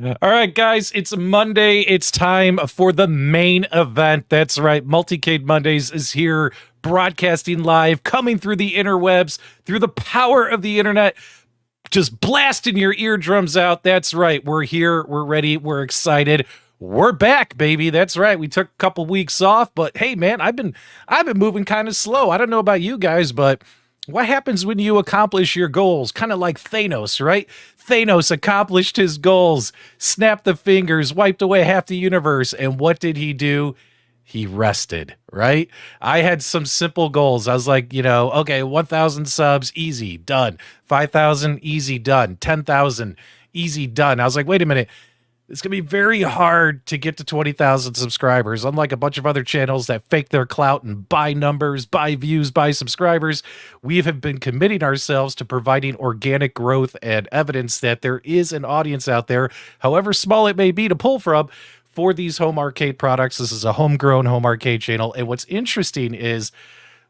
All right, guys, it's Monday. It's time for the main event. That's right. Multicade Mondays is here, broadcasting live, coming through the interwebs, through the power of the internet, just blasting your eardrums out. That's right. We're here. We're ready. We're excited. We're back, baby. That's right. We took a couple weeks off, but hey, man, I've been moving kind of slow. I don't know about you guys, but what happens when you accomplish your goals? Kind of like Thanos, right? Thanos accomplished his goals, snapped the fingers, wiped away half the universe. And what did he do? He rested, right? I had some simple goals. I was like, okay, 1,000 subs, easy, done. 5,000, easy, done. 10,000, easy, done. I was like, wait a minute. It's going to be very hard to get to 20,000 subscribers. Unlike a bunch of other channels that fake their clout and buy numbers, buy views, buy subscribers, we have been committing ourselves to providing organic growth and evidence that there is an audience out there, however small it may be, to pull from for these home arcade products. This is a homegrown home arcade channel. And what's interesting is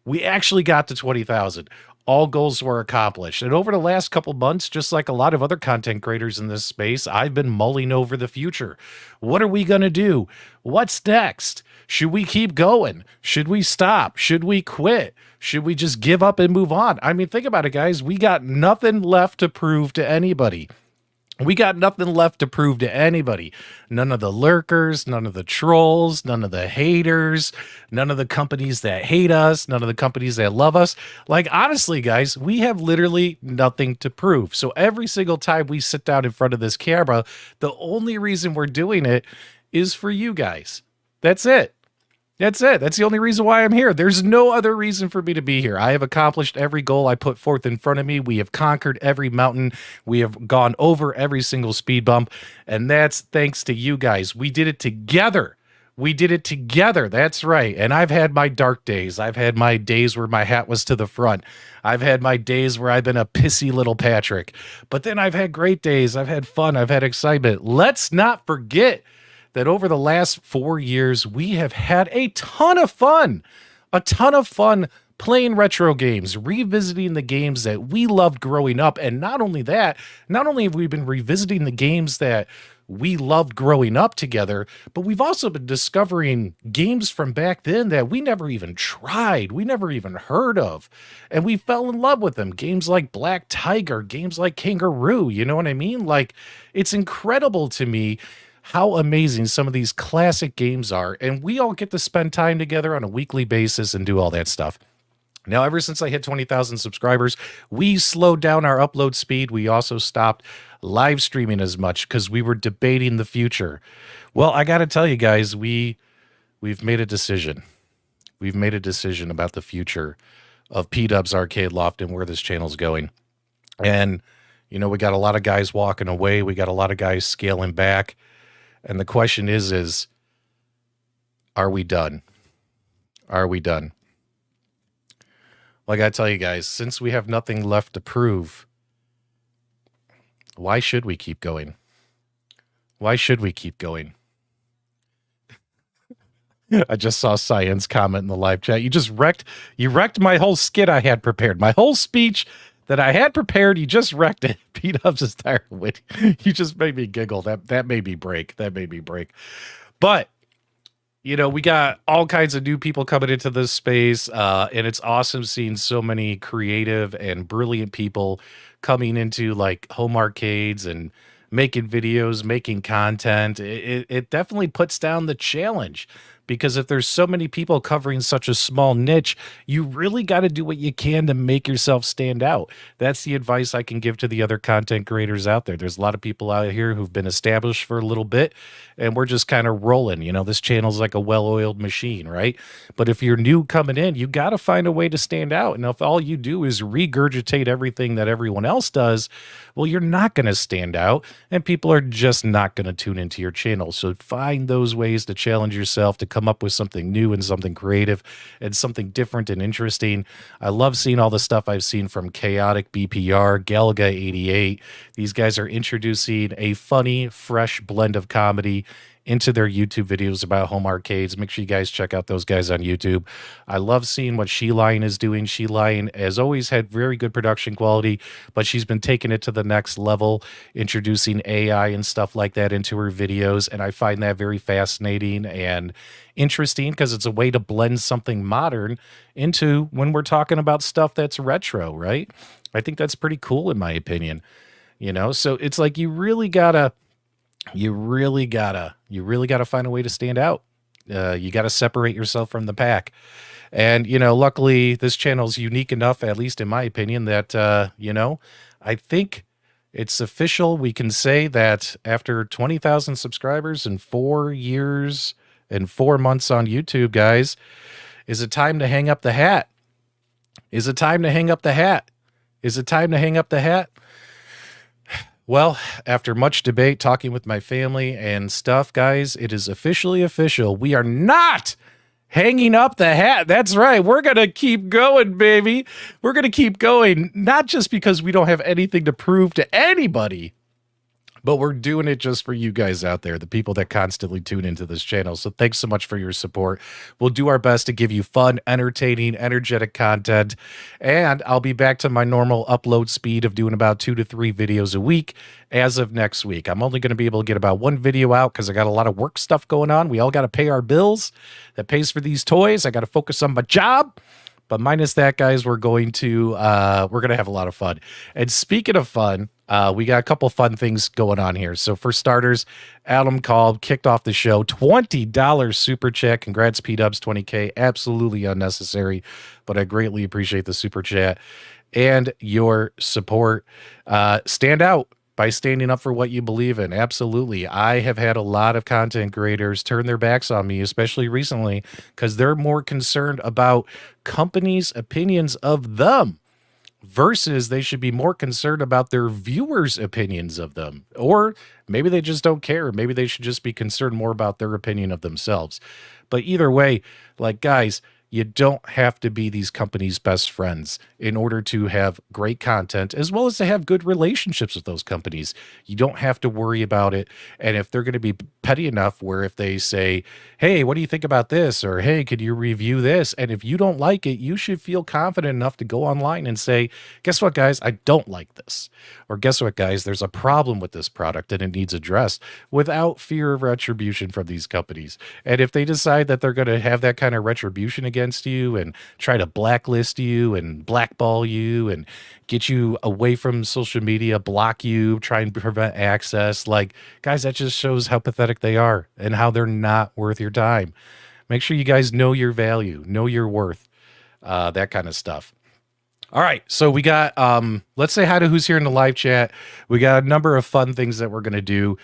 we actually got to 20,000. All goals were accomplished. And over the last couple months, just like a lot of other content creators in this space, I've been mulling over the future. What are we going to do? What's next? Should we keep going? Should we stop? Should we quit? Should we just give up and move on? I mean, think about it, guys. We got nothing left to prove to anybody. We got nothing left to prove to anybody. None of the lurkers, none of the trolls, none of the haters, none of the companies that hate us, none of the companies that love us. Like, honestly, guys, we have literally nothing to prove. So every single time we sit down in front of this camera, the only reason we're doing it is for you guys. That's it. That's it. That's the only reason why I'm here. There's no other reason for me to be here. I have accomplished every goal I put forth in front of me. We have conquered every mountain. We have gone over every single speed bump. And that's thanks to you guys. We did it together. We did it together. That's right. And I've had my dark days. I've had my days where my hat was to the front. I've had my days where I've been a pissy little Patrick. But then I've had great days. I've had fun. I've had excitement. Let's not forget that over the last 4 years, we have had a ton of fun playing retro games, revisiting the games that we loved growing up. And not only that, not only have we been revisiting the games that we loved growing up together, but we've also been discovering games from back then that we never even tried, we never even heard of, and we fell in love with them. Games like Black Tiger, games like Kangaroo, you know what I mean? Like, it's incredible to me how amazing some of these classic games are, and we all get to spend time together on a weekly basis and do all that stuff. Now, ever since I hit 20,000 subscribers, we slowed down our upload speed. We also stopped live streaming as much because we were debating the future. Well, I got to tell you guys, we've made a decision. We've made a decision about the future of PDubs Arcade Loft and where this channel's going. And, we got a lot of guys walking away. We got a lot of guys scaling back. And the question is, are we done? Are we done? Like I tell you guys, since we have nothing left to prove, why should we keep going? Why should we keep going? I just saw Cyan's comment in the live chat. You wrecked my whole skit I had prepared. My whole speech that I had prepared, you just wrecked it. P-Dubs is tired of wit. You just made me giggle. That made me break. That made me break. But, we got all kinds of new people coming into this space, and it's awesome seeing so many creative and brilliant people coming into, like, home arcades and making videos, making content. It definitely puts down the challenge. Because if there's so many people covering such a small niche, you really got to do what you can to make yourself stand out. That's the advice I can give to the other content creators out there. There's a lot of people out here who've been established for a little bit, and we're just kind of rolling. This channel's like a well-oiled machine, right? But if you're new coming in, you got to find a way to stand out. And if all you do is regurgitate everything that everyone else does, well, you're not going to stand out, and people are just not going to tune into your channel. So find those ways to challenge yourself, to come up with something new and something creative and something different and interesting. I love seeing all the stuff I've seen from Chaotic BPR, Galga88. These guys are introducing a funny, fresh blend of comedy into their YouTube videos about home arcades. Make sure you guys check out those guys on YouTube. I love seeing what She-Lion is doing. She-Lion has always had very good production quality, but she's been taking it to the next level, introducing AI and stuff like that into her videos, and I find that very fascinating and interesting because it's a way to blend something modern into when we're talking about stuff that's retro, right? I think that's pretty cool in my opinion. So it's like you really gotta find a way to stand out. You gotta separate yourself from the pack. And, luckily this channel's unique enough, at least in my opinion, that, I think it's official. We can say that after 20,000 subscribers and 4 years and 4 months on YouTube, guys, is it time to hang up the hat? Is it time to hang up the hat? Is it time to hang up the hat? Well, after much debate, talking with my family and stuff, guys, it is officially official. We are not hanging up the hat. That's right. We're going to keep going, baby. We're going to keep going, not just because we don't have anything to prove to anybody, but we're doing it just for you guys out there, the people that constantly tune into this channel. So thanks so much for your support. We'll do our best to give you fun, entertaining, energetic content. And I'll be back to my normal upload speed of doing about 2 to 3 videos a week as of next week. I'm only going to be able to get about 1 video out because I got a lot of work stuff going on. We all got to pay our bills. That pays for these toys. I got to focus on my job. But minus that, guys, we're going to have a lot of fun. And speaking of fun, we got a couple fun things going on here. So for starters, Adam called, kicked off the show, $20 super chat. Congrats, PDubs 20K. Absolutely unnecessary, but I greatly appreciate the super chat and your support. Stand out by standing up for what you believe in. Absolutely. I have had a lot of content creators turn their backs on me, especially recently, because they're more concerned about companies' opinions of them versus they should be more concerned about their viewers' opinions of them. Or maybe they just don't care. Maybe they should just be concerned more about their opinion of themselves. But either way, like, guys, you don't have to be these companies' best friends in order to have great content, as well as to have good relationships with those companies. You don't have to worry about it. And if they're going to be petty enough where if they say, hey, what do you think about this? Or, hey, could you review this? And if you don't like it, you should feel confident enough to go online and say, guess what, guys? I don't like this. Or guess what, guys? There's a problem with this product and it needs addressed, without fear of retribution from these companies. And if they decide that they're going to have that kind of retribution against you and try to blacklist you and blackball you and get you away from social media, block you, try and prevent access, like, guys, that just shows how pathetic they are and how they're not worth your time. Make sure you guys know your value, know your worth, that kind of stuff. All right, so we got, let's say hi to who's here in the live chat. We got a number of fun things that we're going to do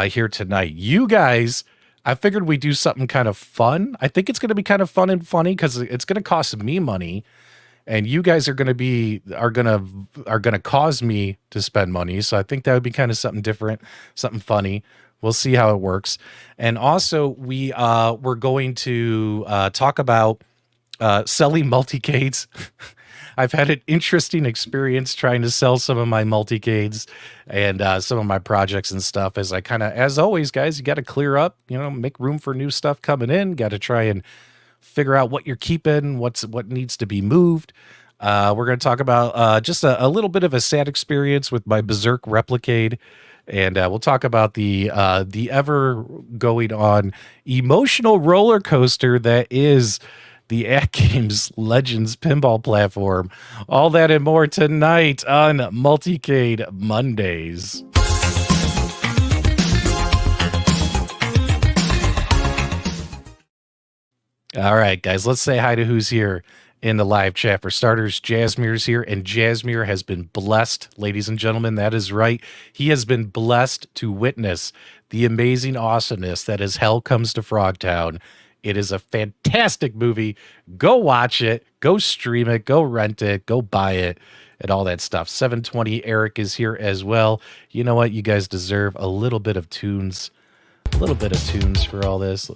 here tonight. You guys, I figured we'd do something kind of fun. I think it's going to be kind of fun and funny because it's going to cost me money, and you guys are going to cause me to spend money. So I think that would be kind of something different, something funny. We'll see how it works. And also, we're going to talk about selling multicades. I've had an interesting experience trying to sell some of my multicades and some of my projects and stuff. As always, guys, you got to clear up, make room for new stuff coming in. Got to try and figure out what you're keeping, what needs to be moved. We're going to talk about just a little bit of a sad experience with my Berzerk Replicade. And we'll talk about the ever going on emotional roller coaster that is the AtGames Legends pinball platform. All that and more tonight on Multicade Mondays. All right, guys, let's say hi to who's here in the live chat. For starters, Jasmire's here, and Jasmire has been blessed, ladies and gentlemen. That is right. He has been blessed to witness the amazing awesomeness that is Hell Comes to Frogtown. It is a fantastic movie. Go watch it. Go stream it. Go rent it. Go buy it and all that stuff. 720 Eric is here as well. You know what? You guys deserve a little bit of tunes. A little bit of tunes for all this.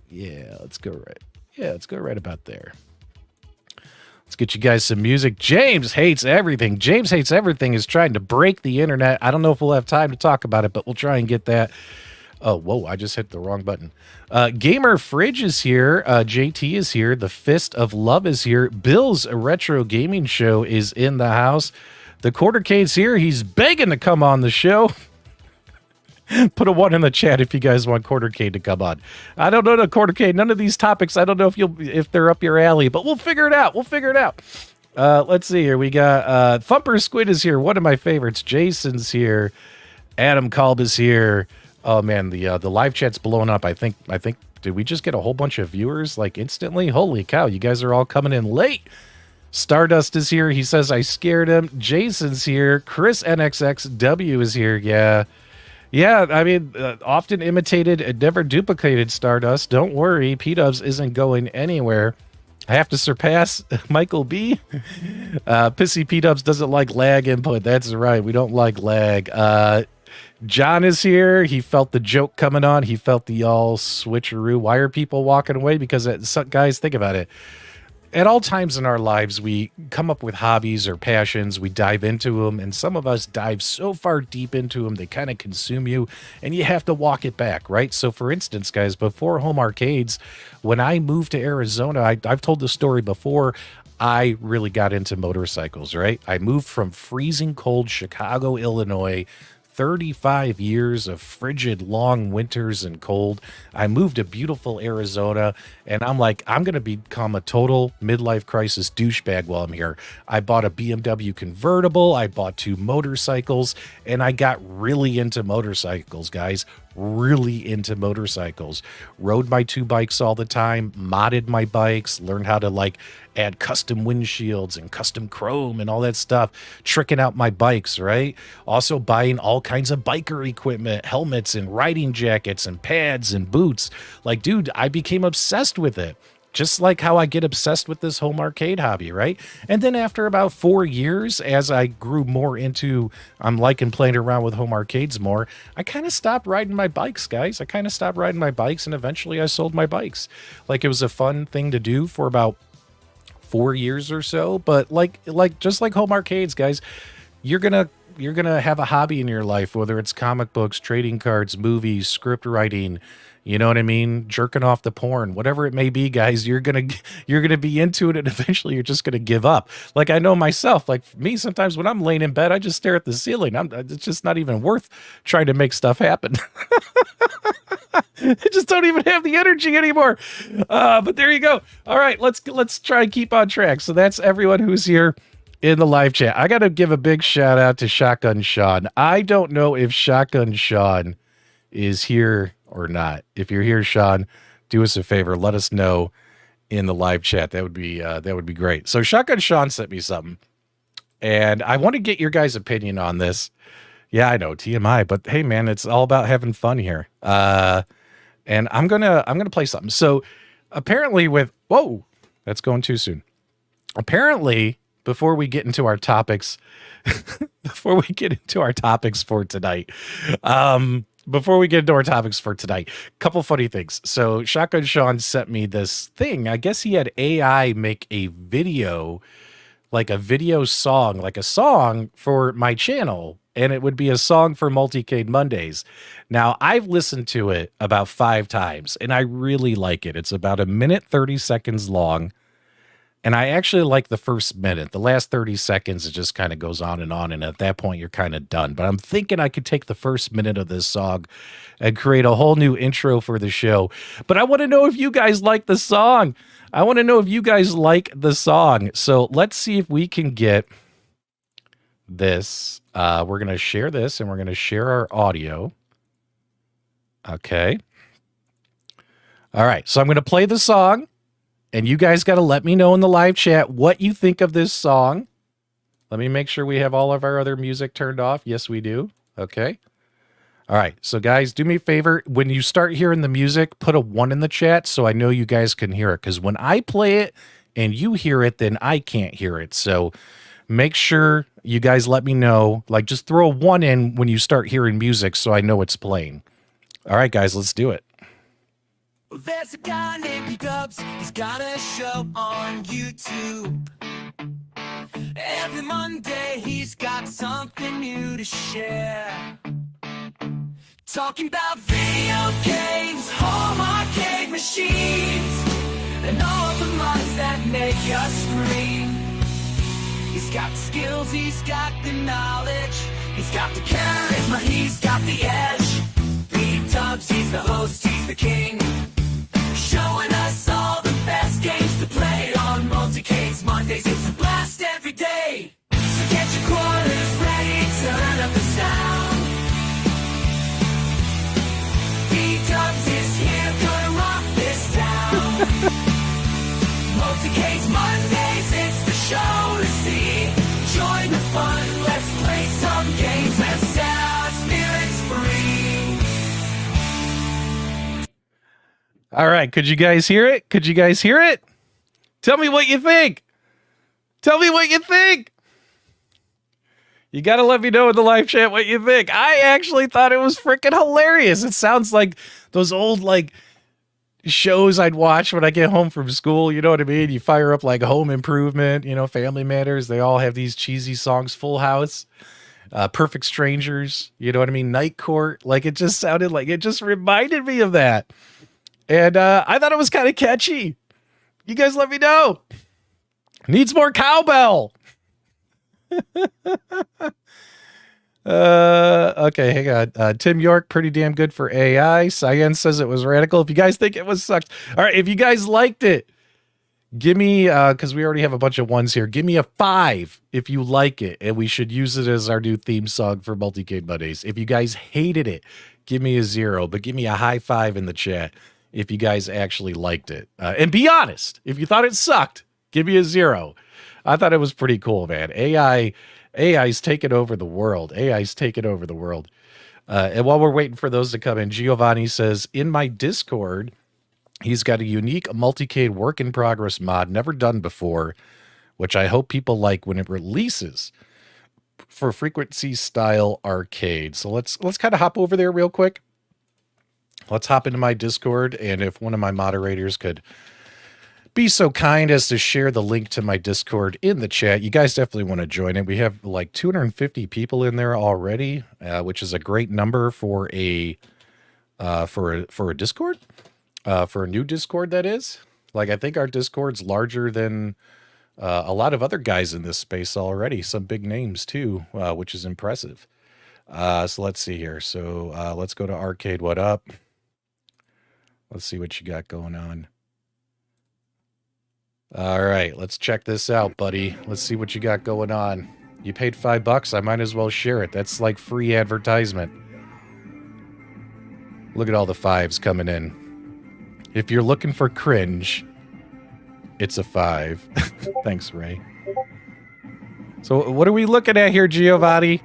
Yeah, let's go right. Yeah, let's go right about there. Let's get you guys some music. James Hates Everything. James Hates Everything is trying to break the internet. I don't know if we'll have time to talk about it, but we'll try and get that Oh, whoa, I just hit the wrong button. Gamer Fridge is here. JT is here. The Fist of Love is here. Bill's Retro Gaming Show is in the house. The Quartercade's here. He's begging to come on the show. Put a 1 in the chat if you guys want Quartercade to come on. I don't know the Quartercade. None of these topics, I don't know if they're up your alley, but we'll figure it out. We'll figure it out. Let's see here. We got Thumper Squid is here. One of my favorites. Jason's here. Adam Kolb is here. Oh man, the live chat's blowing up. I think did we just get a whole bunch of viewers like instantly? Holy cow, you guys are all coming in late. Stardust is here. He says I scared him. Jason's here. Chris NXXW is here. Yeah, I mean, often imitated and never duplicated, Stardust. Don't worry, PDubs isn't going anywhere. I have to surpass Michael B. Pissy PDubs doesn't like lag input. That's right, we don't like lag. John is here. He felt the joke coming on. He felt the all switcheroo. Why are people walking away? Because, guys, think about it. At all times in our lives, we come up with hobbies or passions. We dive into them, and some of us dive so far deep into them, they kind of consume you, and you have to walk it back, right? So, for instance, guys, before home arcades, when I moved to Arizona, I've told the story before, I really got into motorcycles, right? I moved from freezing cold Chicago, Illinois, 35 years of frigid, long winters and cold. I moved to beautiful Arizona, and I'm like, I'm going to become a total midlife crisis douchebag while I'm here. I bought a BMW convertible. I bought 2 motorcycles, and I got really into motorcycles, guys. Really into motorcycles. Rode my 2 bikes all the time, modded my bikes, learned how to like add custom windshields and custom chrome and all that stuff, tricking out my bikes, right? Also buying all kinds of biker equipment, helmets and riding jackets and pads and boots. Like, dude, I became obsessed with it. Just like how I get obsessed with this home arcade hobby, right? And then after about 4 years, as I grew more into, I'm liking playing around with home arcades more, I kind of stopped riding my bikes, guys. I kind of stopped riding my bikes, and eventually I sold my bikes. Like, it was a fun thing to do for about 4 years or so, but just like home arcades, guys, you're gonna have a hobby in your life, whether it's comic books, trading cards, movies, script writing, you know what I mean, jerking off the porn, whatever it may be, guys. You're gonna be into it, and eventually you're just gonna give up. Like, I know myself, like me, sometimes when I'm laying in bed, I just stare at the ceiling. It's just not even worth trying to make stuff happen. I just don't even have the energy anymore. But there you go. All right, let's try and keep on track. So that's everyone who's here in the live chat. I got to give a big shout out to Shotgun Sean. I don't know if Shotgun Sean is here or not. If you're here, Sean, do us a favor. Let us know in the live chat. That would be great. So Shotgun Sean sent me something, and I want to get your guys' opinion on this. Yeah, I know, TMI, but hey, man, it's all about having fun here. And I'm gonna play something. So apparently whoa, that's going too soon. Apparently, before we get into our topics, for tonight, couple funny things. So Shotgun Sean sent me this thing. I guess he had AI make a video, like a video song, like a song for my channel. And it would be a song for Multicade Mondays. Now, I've listened to it about 5 times, and I really like it. It's about 1 minute, 30 seconds long. And I actually like the first minute. The last 30 seconds, it just kind of goes on. And at that point, you're kind of done. But I'm thinking I could take the first minute of this song and create a whole new intro for the show. But I want to know if you guys like the song. So let's see if we can get this. We're going to share this, and we're going to share our audio. Okay. All right. So I'm going to play the song, and you guys got to let me know in the live chat what you think of this song. Let me make sure we have all of our other music turned off. Yes, we do. Okay. All right. So guys, do me a favor. When you start hearing the music, put a 1 in the chat so I know you guys can hear it. Because when I play it and you hear it, then I can't hear it. So make sure you guys let me know. Like, just throw a 1 in when you start hearing music so I know it's playing. All right, guys, let's do it. There's a guy named PDubs. He's got a show on YouTube. Every Monday he's got something new to share. Talking about video games, home arcade machines, and all the mods that make us scream. He's got the skills, he's got the knowledge, he's got the charisma, he's got the edge. PDubs, he's the host, he's the king, showing us all the best games to play on Multicades Mondays. It's a blast every day, so get your quarters ready, turn up the sound. PDubs is here, gonna rock this town. Multicades Mondays, it's the show to see. Join the fun, let's play some games and set our spirits free. All right, could you guys hear it? Could you guys hear it? Tell me what you think. Tell me what you think. You got to let me know in the live chat what you think. I actually thought it was freaking hilarious. It sounds like those old like shows I'd watch when I get home from school. You know what I mean? You fire up like Home Improvement, you know, Family Matters. They all have these cheesy songs. Full House, Perfect Strangers. You know what I mean? Night Court. Like it just sounded like it just reminded me of that. And I thought it was kind of catchy. You guys let me know. Needs more cowbell. Okay, hang on. Tim York, pretty damn good for AI. Cyan says it was radical. If you guys think it was sucked. All right, if you guys liked it, give me, because we already have a bunch of ones here, give me a 5 if you like it, and we should use it as our new theme song for Multicade Mondays. If you guys hated it, give me a 0, but give me a high 5 in the chat if you guys actually liked it. And be honest, if you thought it sucked, give me a 0. I thought it was pretty cool, man. AI's taken over the world. AI's taken over the world. And while we're waiting for those to come in, Giovanni says, in my Discord, he's got a unique Multicade work in progress mod never done before, which I hope people like when it releases for frequency style arcade. So let's kind of hop over there real quick. Let's hop into my Discord, and if one of my moderators could be so kind as to share the link to my Discord in the chat. You guys definitely want to join it. We have like 250 people in there already, which is a great number for a Discord, for a new Discord. That is, like, I think our Discord's larger than a lot of other guys in this space already. Some big names too, which is impressive. So let's see here. So let's go to Arcade. What up? Let's see what you got going on. All right, let's check this out, buddy. Let's see what you got going on. You paid $5. I might as well share it. That's like free advertisement. Look at all the 5s coming in. If you're looking for cringe, it's a 5. Thanks, Ray. So what are we looking at here, Giovanni?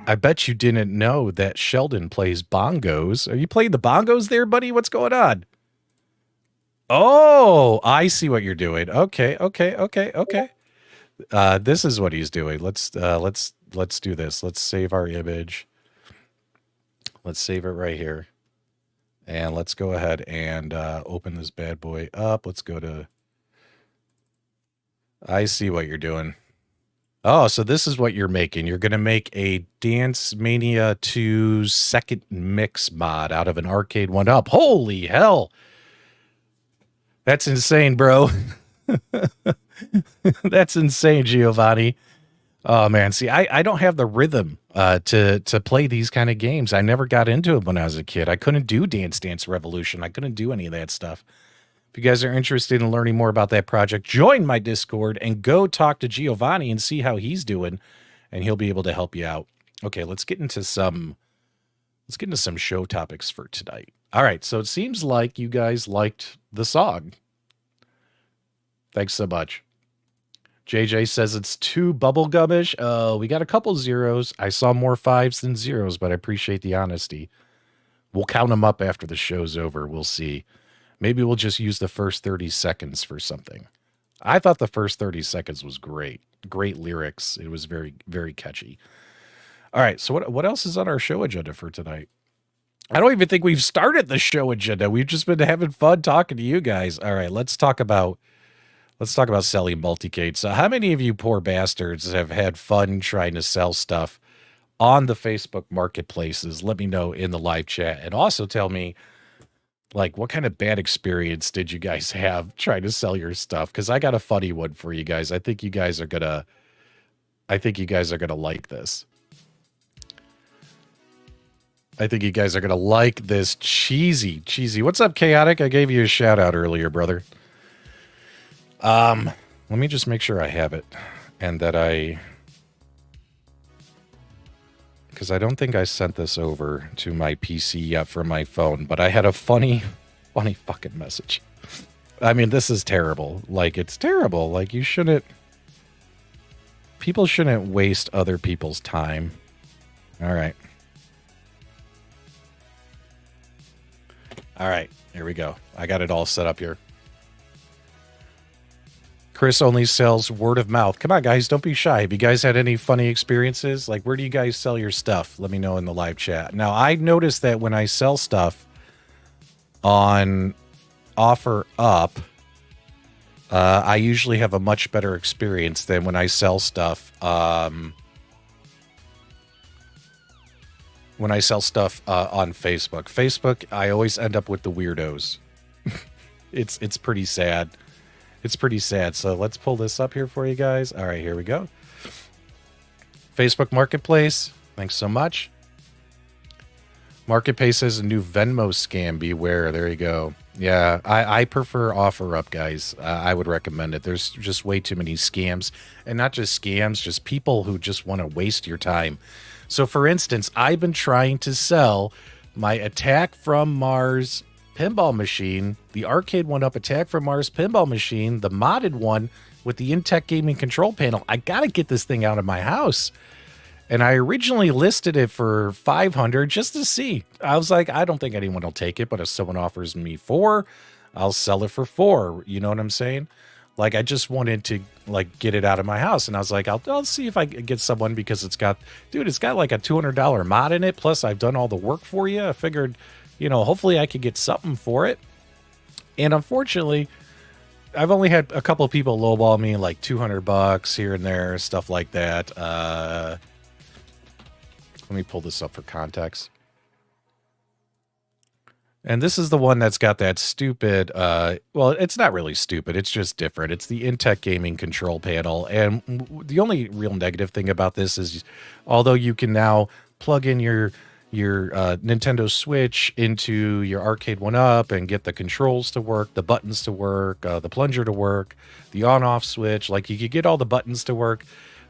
I bet you didn't know that Sheldon plays bongos. Are you playing the bongos there, buddy? What's going on? Oh, I see what you're doing. Okay. This is what he's doing. Let's do this. Let's save our image. Let's save it right here. And let's go ahead and open this bad boy up. Let's go to... I see what you're doing. Oh, so this is what you're making. You're going to make a Dance Mania 2 second mix mod out of an arcade 1-up. Holy hell! That's insane, bro. That's insane, Giovanni. Oh, man. See, I don't have the rhythm to play these kind of games. I never got into it when I was a kid. I couldn't do Dance Dance Revolution. I couldn't do any of that stuff. If you guys are interested in learning more about that project, join my Discord and go talk to Giovanni and see how he's doing, and he'll be able to help you out. Okay, let's get into some show topics for tonight. All right, so it seems like you guys liked the song. Thanks so much. JJ says it's too bubblegumish. We got a couple 0s. I saw more 5s than 0s, but I appreciate the honesty. We'll count them up after the show's over. We'll see. Maybe we'll just use the first 30 seconds for something. I thought the first 30 seconds was great. Great lyrics. It was very, very catchy. All right, so what else is on our show agenda for tonight? I don't even think we've started the show agenda. We've just been having fun talking to you guys. All right, let's talk about selling Multicades. So how many of you poor bastards have had fun trying to sell stuff on the Facebook marketplaces. Let me know in the live chat, and also tell me, like, what kind of bad experience did you guys have trying to sell your stuff? Because I got a funny one for you guys. I think you guys are gonna like this. I think you guys are gonna like this cheesy. What's up, Chaotic? I gave you a shout out earlier, brother. Let me just make sure I have it, and that because I don't think I sent this over to my PC yet from my phone, but I had a funny fucking message. I mean, this is terrible. Like, it's terrible. Like, people shouldn't waste other people's time. All right. All right, here we go. I got it all set up here. Chris only sells word of mouth. Come on, guys, don't be shy. Have you guys had any funny experiences? Like, where do you guys sell your stuff? Let me know in the live chat. Now, I noticed that when I sell stuff on OfferUp, I usually have a much better experience than when I sell stuff on Facebook. Facebook, I always end up with the weirdos. It's pretty sad. It's pretty sad. So let's pull this up here for you guys. All right, here we go. Facebook Marketplace. Thanks so much. Marketplace has a new Venmo scam. Beware. There you go. Yeah, I prefer OfferUp, guys. I would recommend it. There's just way too many scams. And not just scams, just people who just want to waste your time. So, for instance, I've been trying to sell my Attack from Mars pinball machine, the arcade one-up Attack from Mars pinball machine, the modded one with the Intech gaming control panel. I got to get this thing out of my house. And I originally listed it for $500 just to see. I was like, I don't think anyone will take it, but if someone offers me $4, I'll sell it for $4. You know what I'm saying? Like, I just wanted to, like, get it out of my house. And I was like, I'll see if I can get someone, because it's got like a $200 mod in it. Plus, I've done all the work for you. I figured, hopefully I could get something for it. And unfortunately, I've only had a couple of people lowball me like $200 here and there, stuff like that. Let me pull this up for context. And this is the one that's got that stupid, well, it's not really stupid. It's just different. It's the Intech gaming control panel. And the only real negative thing about this is, although you can now plug in your Nintendo Switch into your arcade one-up and get the controls to work, the buttons to work, the plunger to work, the on-off switch, like, you could get all the buttons to work.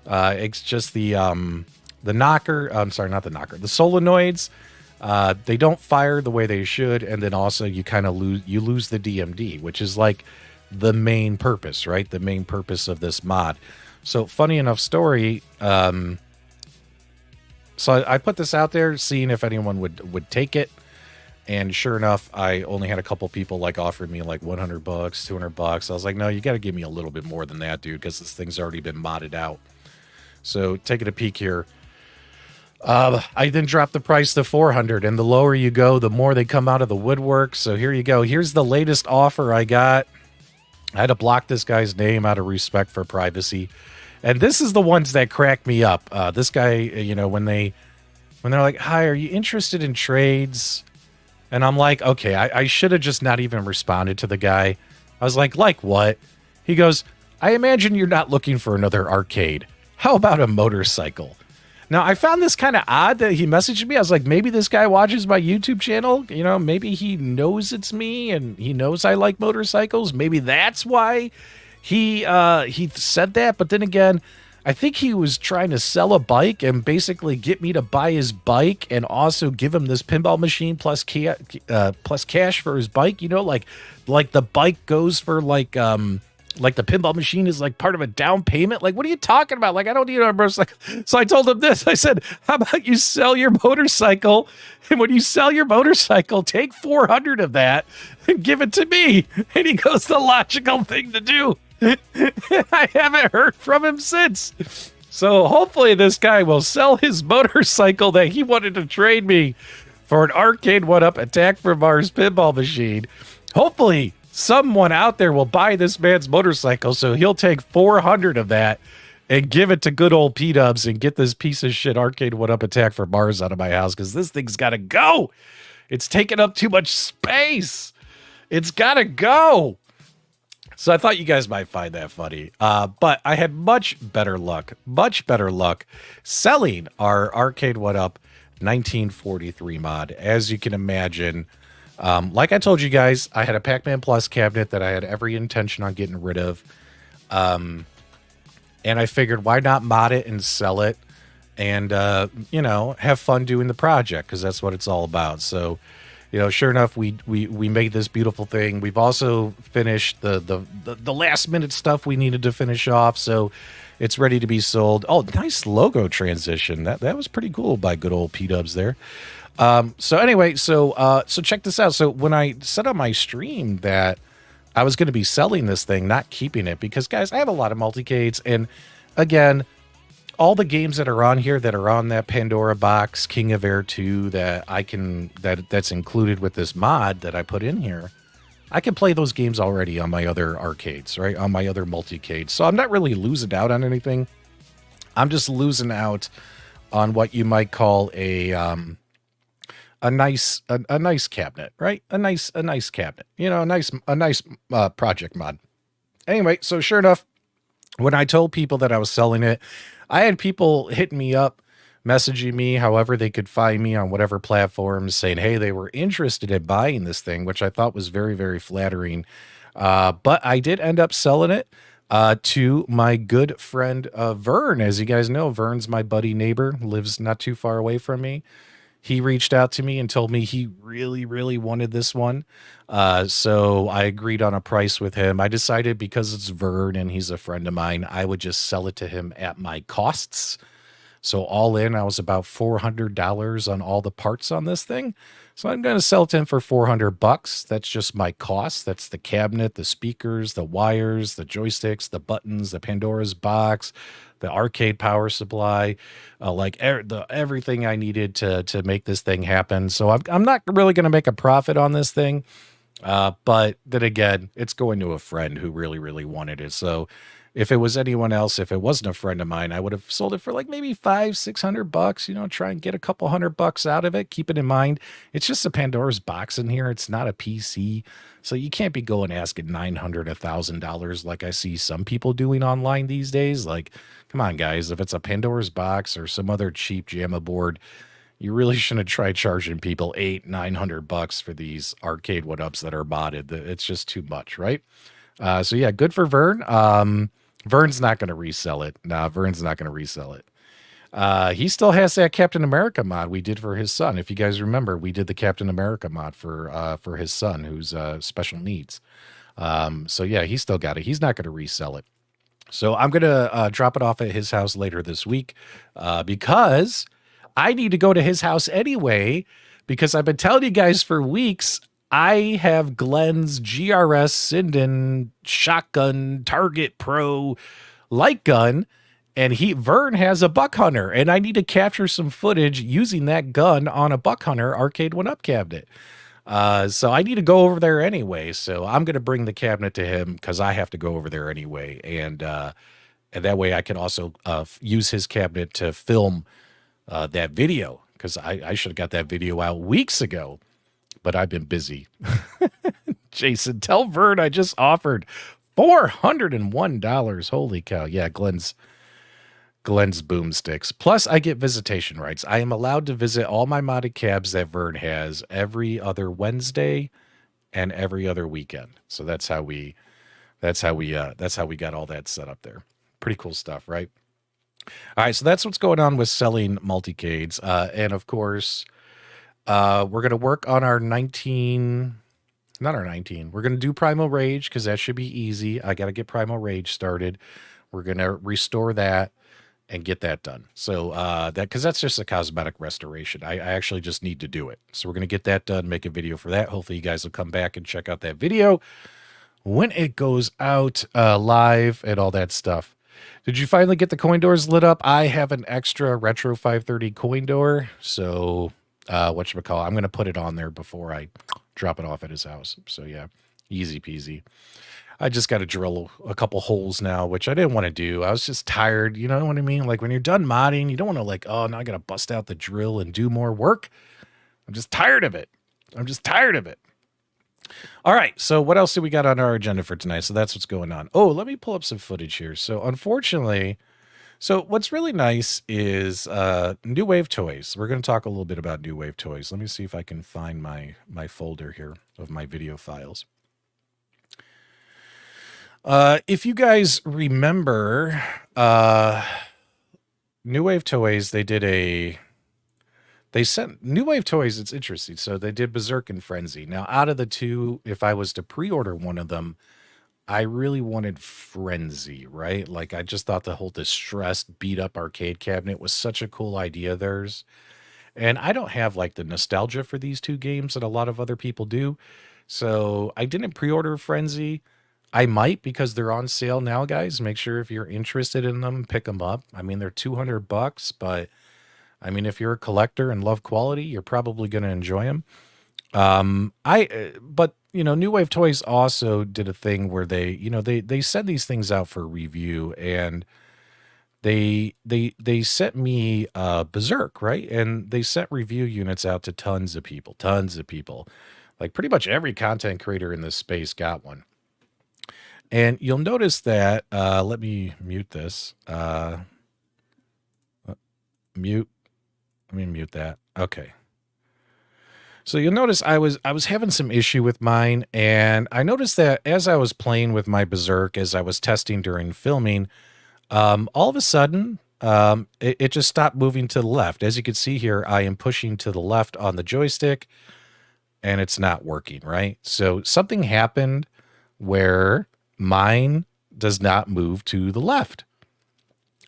It's just the knocker, I'm sorry, not the knocker, the solenoids, they don't fire the way they should. And then also you kind of lose the DMD, which is like the main purpose, right? The main purpose of this mod. So, funny enough story, so I put this out there, seeing if anyone would take it. And sure enough, I only had a couple people like offered me like $100, $200. I was like, no, you got to give me a little bit more than that, dude, because this thing's already been modded out. So taking a peek here. I then dropped the price to $400, and the lower you go, the more they come out of the woodwork. So here you go. Here's the latest offer I got. I had to block this guy's name out of respect for privacy. And this is the ones that crack me up. This guy, when they're like, hi, are you interested in trades? And I'm like, okay, I should have just not even responded to the guy. I was like what? He goes, I imagine you're not looking for another arcade. How about a motorcycle? Now, I found this kind of odd that he messaged me. I was like, maybe this guy watches my YouTube channel. Maybe he knows it's me and he knows I like motorcycles. Maybe that's why he said that. But then again, I think he was trying to sell a bike and basically get me to buy his bike and also give him this pinball machine plus cash for his bike. Like the bike goes for like the pinball machine is like part of a down payment. Like, what are you talking about? Like, I don't need a motorcycle. So I told him this. I said, how about you sell your motorcycle? And when you sell your motorcycle, take 400 of that and give it to me. And he goes, the logical thing to do. I haven't heard from him since. So hopefully this guy will sell his motorcycle that he wanted to trade me for an arcade one-up Attack from Mars pinball machine. Hopefully someone out there will buy this man's motorcycle, so he'll take 400 of that and give it to good old PDubs and get this piece of shit arcade one-up Attack for Mars out of my house, because this thing's got to go. It's taking up too much space. It's got to go. So I thought you guys might find that funny. But I had much better luck selling our arcade one-up 1943 mod. As you can imagine, like I told you guys, I had a Pac-Man Plus cabinet that I had every intention on getting rid of. And I figured, why not mod it and sell it and, you know, have fun doing the project, because that's what it's all about. So, you know, sure enough, we made this beautiful thing. We've also finished the last minute stuff we needed to finish off, so it's ready to be sold. Oh, nice logo transition. That was pretty cool by good old PDubs there. So anyway, so check this out. So when I said on my stream that I was going to be selling this thing, not keeping it, because guys, I have a lot of Multicades, and again, all the games that are on here that are on that Pandora box, King of Air 2, that's included with this mod that I put in here, I can play those games already on my other arcades, right? On my other Multicades. So I'm not really losing out on anything. I'm just losing out on what you might call a nice cabinet, right? A nice cabinet, you know, a nice project mod. Anyway, so sure enough, when I told people that I was selling it, I had people hitting me up, messaging me however they could find me on whatever platforms, saying, hey, they were interested in buying this thing, which I thought was very, very flattering. But I did end up selling it to my good friend Vern. As you guys know, Vern's my buddy neighbor, lives not too far away from me. He reached out to me and told me he really, really wanted this one. So I agreed on a price with him. I decided, because it's Vern and he's a friend of mine, I would just sell it to him at my costs. So all in, I was about $400 on all the parts on this thing. So I'm going to sell it to him for $400. That's just my cost. That's the cabinet, the speakers, the wires, the joysticks, the buttons, the Pandora's box, the arcade power supply, everything I needed to make this thing happen. So I'm not really going to make a profit on this thing. But then again, it's going to a friend who really, really wanted it. So if it was anyone else, if it wasn't a friend of mine, I would have sold it for like maybe $500-600, you know, try and get a couple $100 out of it. Keep it in mind, it's just a Pandora's box in here. It's not a PC. So you can't be going asking $900, $1,000 like I see some people doing online these days. Like, come on, guys, if it's a Pandora's box or some other cheap JAMA board, you really shouldn't try charging people $800-900 for these arcade one-ups that are modded. It's just too much, right? So yeah, good for Vern. Vern's not going to resell it. Nah, Vern's not going to resell it. He still has that Captain America mod we did for his son. If you guys remember, we did the Captain America mod for his son, who's special needs. So yeah, he still got it. He's not going to resell it. So I'm going to drop it off at his house later this week because I need to go to his house anyway, because I've been telling you guys for weeks, I have Glenn's GRS Sinden shotgun Target Pro light gun, and Vern has a buck hunter, and I need to capture some footage using that gun on a buck hunter arcade one-up cabinet. So I need to go over there anyway. So I'm going to bring the cabinet to him because I have to go over there anyway, and that way I can also use his cabinet to film that video, because I should have got that video out weeks ago. But I've been busy. Jason, tell Vern I just offered $401. Holy cow. Yeah, Glenn's boomsticks. Plus, I get visitation rights. I am allowed to visit all my modded cabs that Vern has every other Wednesday and every other weekend. So that's how we got all that set up there. Pretty cool stuff, right? All right, so that's what's going on with selling Multicades. And of course, we're going to work on our 19, not our 19. We're going to do Primal Rage because that should be easy. I got to get Primal Rage started. We're going to restore that and get that done. So because that's just a cosmetic restoration. I actually just need to do it. So we're going to get that done, make a video for that. Hopefully you guys will come back and check out that video when it goes out live and all that stuff. Did you finally get the coin doors lit up? I have an extra Retro 530 coin door. So whatchamacallit, I'm going to put it on there before I drop it off at his house. So yeah, easy peasy. I just got to drill a couple holes now, which I didn't want to do. I was just tired. You know what I mean? Like when you're done modding, you don't want to like, oh, now I got to bust out the drill and do more work. I'm just tired of it. I'm just tired of it. All right. So what else do we got on our agenda for tonight? So that's what's going on. Oh, let me pull up some footage here. So unfortunately, so what's really nice is New Wave Toys. We're going to talk a little bit about New Wave Toys. Let me see if I can find my folder here of my video files. If you guys remember, New Wave Toys, they sent New Wave Toys. It's interesting. So they did Berzerk and Frenzy. Now, out of the two, if I was to pre-order one of them, I really wanted Frenzy, right? Like I just thought the whole distressed, beat up arcade cabinet was such a cool idea of theirs. And I don't have like the nostalgia for these two games that a lot of other people do. So I didn't pre-order Frenzy. I might because they're on sale now, guys. Make sure if you're interested in them, pick them up. I mean, they're $200, but I mean, if you're a collector and love quality, you're probably going to enjoy them. But you know, New Wave Toys also did a thing where they send these things out for review, and they sent me Berzerk, right? And they sent review units out to tons of people. Like pretty much every content creator in this space got one. And you'll notice that, let me mute this. Mute. Let me mute that. Okay. So you'll notice I was having some issue with mine, and I noticed that as I was playing with my Berzerk, as I was testing during filming, all of a sudden, it just stopped moving to the left. As you can see here, I am pushing to the left on the joystick, and it's not working, right? So something happened where mine does not move to the left,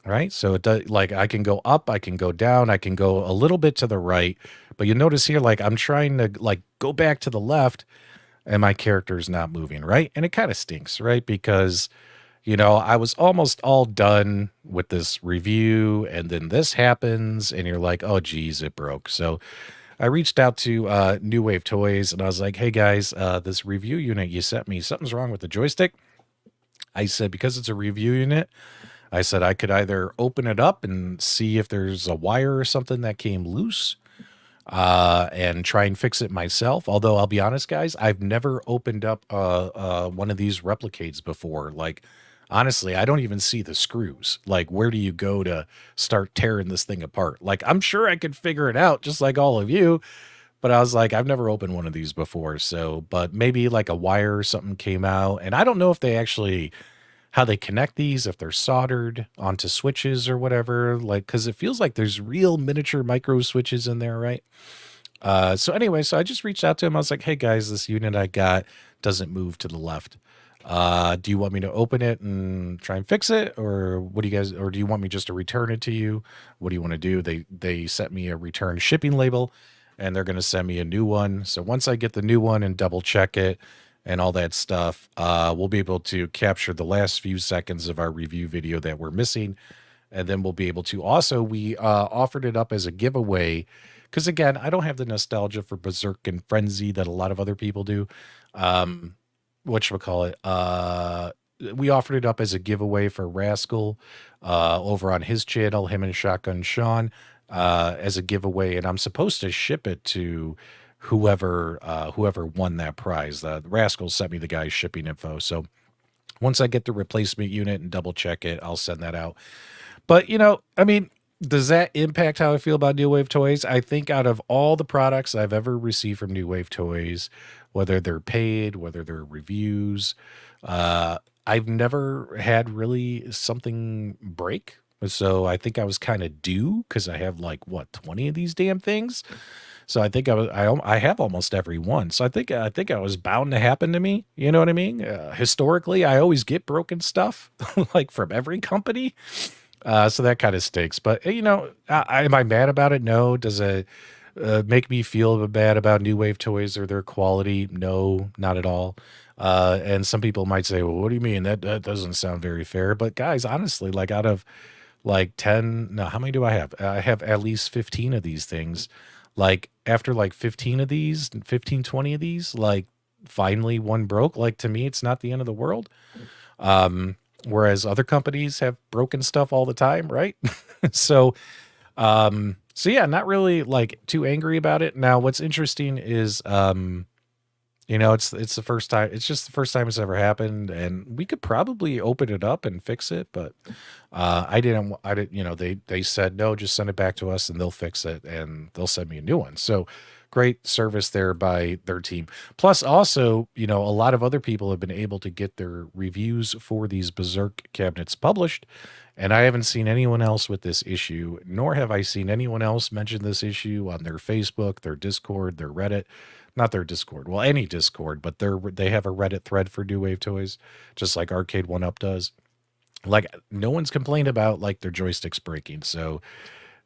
right? So it does, like I can go up, I can go down, I can go a little bit to the right, but you notice here, like I'm trying to like go back to the left and my character is not moving, right? And it kind of stinks, right? Because, you know, I was almost all done with this review and then this happens and you're like, oh geez, it broke. So I reached out to New Wave Toys and I was like, hey guys, this review unit you sent me, something's wrong with the joystick. I said, because it's a review unit, I said I could either open it up and see if there's a wire or something that came loose and try and fix it myself. Although I'll be honest, guys, I've never opened up one of these Replicades before. Like, honestly, I don't even see the screws. Like, where do you go to start tearing this thing apart? Like, I'm sure I could figure it out just like all of you. But I was like, I've never opened one of these before. So, but maybe like a wire or something came out. And I don't know if they actually, how they connect these, if they're soldered onto switches or whatever, like, because it feels like there's real miniature micro switches in there, right? So anyway, so I just reached out to him. I was like, hey guys, this unit I got doesn't move to the left. Do you want me to open it and try and fix it? Or what do you guys, or do you want me just to return it to you? What do you want to do? They sent me a return shipping label and they're going to send me a new one. So once I get the new one and double check it, and all that stuff, we'll be able to capture the last few seconds of our review video that we're missing. And then we'll be able to also, we offered it up as a giveaway. Because again, I don't have the nostalgia for Berzerk and Frenzy that a lot of other people do. Whatchamacallit? We offered it up as a giveaway for Rascal over on his channel, him and Shotgun Sean, as a giveaway. And I'm supposed to ship it to whoever won that prize. The Rascals sent me the guy's shipping info. So once I get the replacement unit and double check it, I'll send that out. But, you know, I mean, does that impact how I feel about New Wave Toys? I think out of all the products I've ever received from New Wave Toys, whether they're paid, whether they're reviews, I've never had really something break. So I think I was kind of due because I have like, what, 20 of these damn things? So I think I have almost every one. So I think I was bound to happen to me. You know what I mean? Historically, I always get broken stuff like from every company. So that kind of stinks. But you know, am I mad about it? No. Does it make me feel bad about New Wave Toys or their quality? No, not at all. And some people might say, well, what do you mean? That doesn't sound very fair. But guys, honestly, like out of like 10, no, how many do I have? I have at least 15 of these things. Like after like 15 of these, 15, 20 of these, like finally one broke. Like, to me, it's not the end of the world. Whereas other companies have broken stuff all the time, right? So, so yeah, not really like too angry about it. Now, what's interesting is, you know, it's the first time. It's just the first time it's ever happened, and we could probably open it up and fix it, but I didn't. I didn't. You know, they said no, just send it back to us, and they'll fix it, and they'll send me a new one. So great service there by their team. Plus, also, you know, a lot of other people have been able to get their reviews for these Berzerk cabinets published, and I haven't seen anyone else with this issue, nor have I seen anyone else mention this issue on their Facebook, their Discord, their Reddit. Not their Discord, well, any Discord, but they have a Reddit thread for New Wave toys, just like Arcade One Up does. Like, no one's complained about like their joysticks breaking, so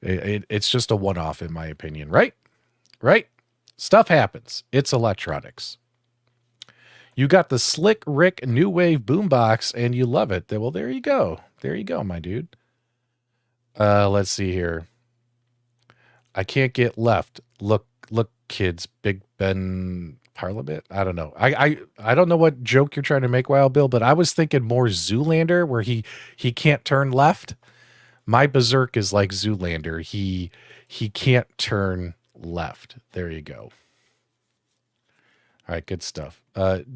it's just a one-off in my opinion, right? Right? Stuff happens. It's electronics. You got the Slick Rick New Wave boombox, and you love it. Well, there you go. There you go, my dude. Let's see here. I can't get left. Look, kids. Big Ben Parliament. I don't know. I don't know what joke you're trying to make, Wild Bill, but I was thinking more Zoolander, where he can't turn left. My Berzerk is like Zoolander. He can't turn left. There you go. All right, good stuff.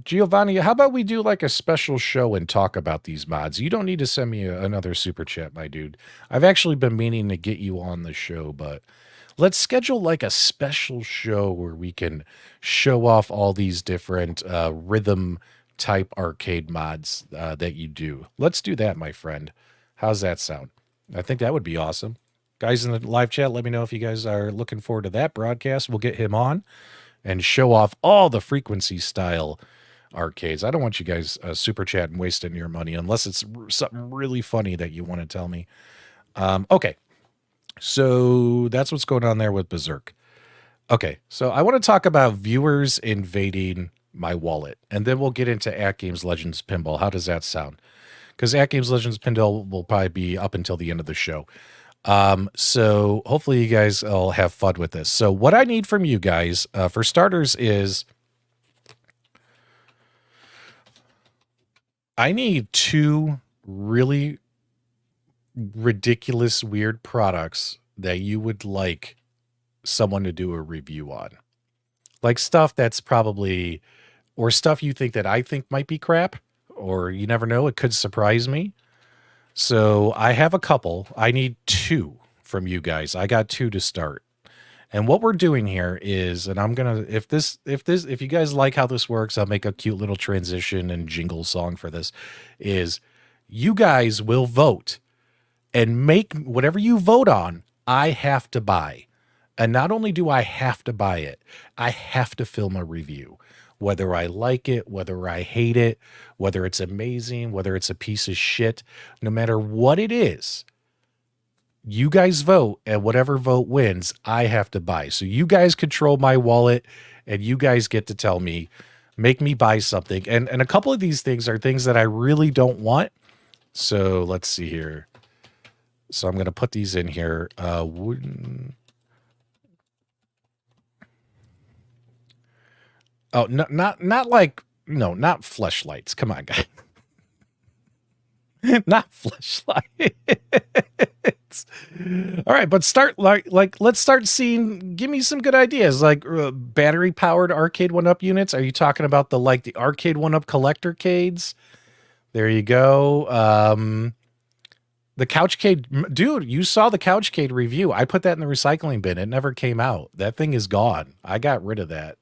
Giovanni, how about we do like a special show and talk about these mods? You don't need to send me another super chat, my dude. I've actually been meaning to get you on the show, but let's schedule like a special show where we can show off all these different rhythm type arcade mods that you do. Let's do that, my friend. How's that sound? I think that would be awesome. Guys in the live chat, let me know if you guys are looking forward to that broadcast. We'll get him on and show off all the frequency style arcades. I don't want you guys super chatting, wasting your money, unless it's something really funny that you want to tell me. Okay. So that's what's going on there with Berzerk. Okay, so I want to talk about viewers invading my wallet, and then we'll get into AtGames Legends Pinball. How does that sound? Because AtGames Legends Pinball will probably be up until the end of the show. So hopefully you guys will have fun with this. So what I need from you guys, for starters, is I need 2 really ridiculous, weird products that you would like someone to do a review on. Like stuff that's probably, or stuff you think that I think might be crap, or you never know, it could surprise me. So I have a couple. I need 2 from you guys. I got 2 to start. And what we're doing here is, and I'm going to, if you guys like how this works, I'll make a cute little transition and jingle song for this, is you guys will vote and make whatever you vote on, I have to buy. And not only do I have to buy it, I have to film a review. Whether I like it, whether I hate it, whether it's amazing, whether it's a piece of shit, no matter what it is, you guys vote, and whatever vote wins, I have to buy. So you guys control my wallet, and you guys get to tell me, make me buy something. And a couple of these things are things that I really don't want. So let's see here. So I'm going to put these in here. Wooden. Oh, no, not like, no, not fleshlights. Come on, guys. Not fleshlights. All right, but start like let's start seeing, give me some good ideas, like battery powered arcade 1-up units. Are you talking about the arcade 1-up collector cades? There you go. The Couchcade, dude, you saw the Couchcade review. I put that in the recycling bin. It never came out. That thing is gone. I got rid of that.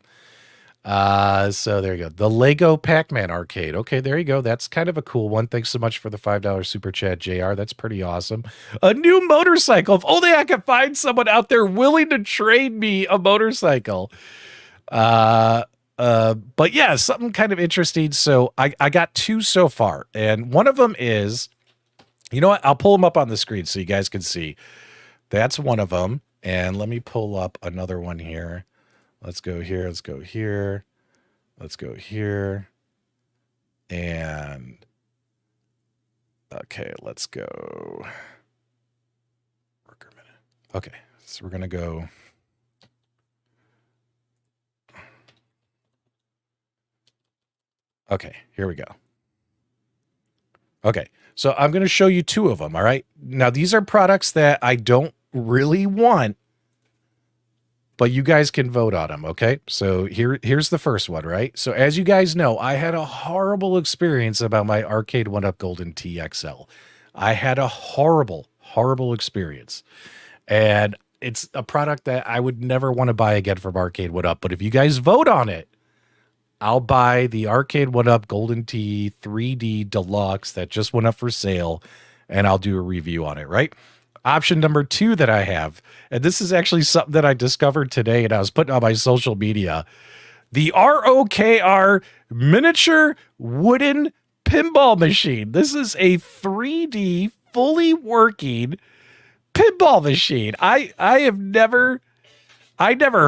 So there you go. The Lego Pac-Man arcade. Okay, there you go. That's kind of a cool one. Thanks so much for the $5 super chat, JR. That's pretty awesome. A new motorcycle. If only I could find someone out there willing to trade me a motorcycle. But yeah, something kind of interesting. So I got 2 so far, and one of them is, you know what? I'll pull them up on the screen so you guys can see. That's one of them. And let me pull up another one here. Let's go here. Let's go here. Let's go here. And okay, let's go. Worker minute. Okay, so we're gonna go. Okay, here we go. Okay, so I'm going to show you two of them, all right? Now, these are products that I don't really want, but you guys can vote on them, okay? So here's the first one, right? So as you guys know, I had a horrible experience about my Arcade 1-Up Golden TXL. I had a horrible, horrible experience. And it's a product that I would never want to buy again from Arcade 1-Up. But if you guys vote on it, I'll buy the Arcade 1-Up Golden T 3D Deluxe that just went up for sale, and I'll do a review on it, right? Option number 2 that I have, and this is actually something that I discovered today and I was putting on my social media, the ROKR miniature wooden pinball machine. This is a 3D fully working pinball machine. I never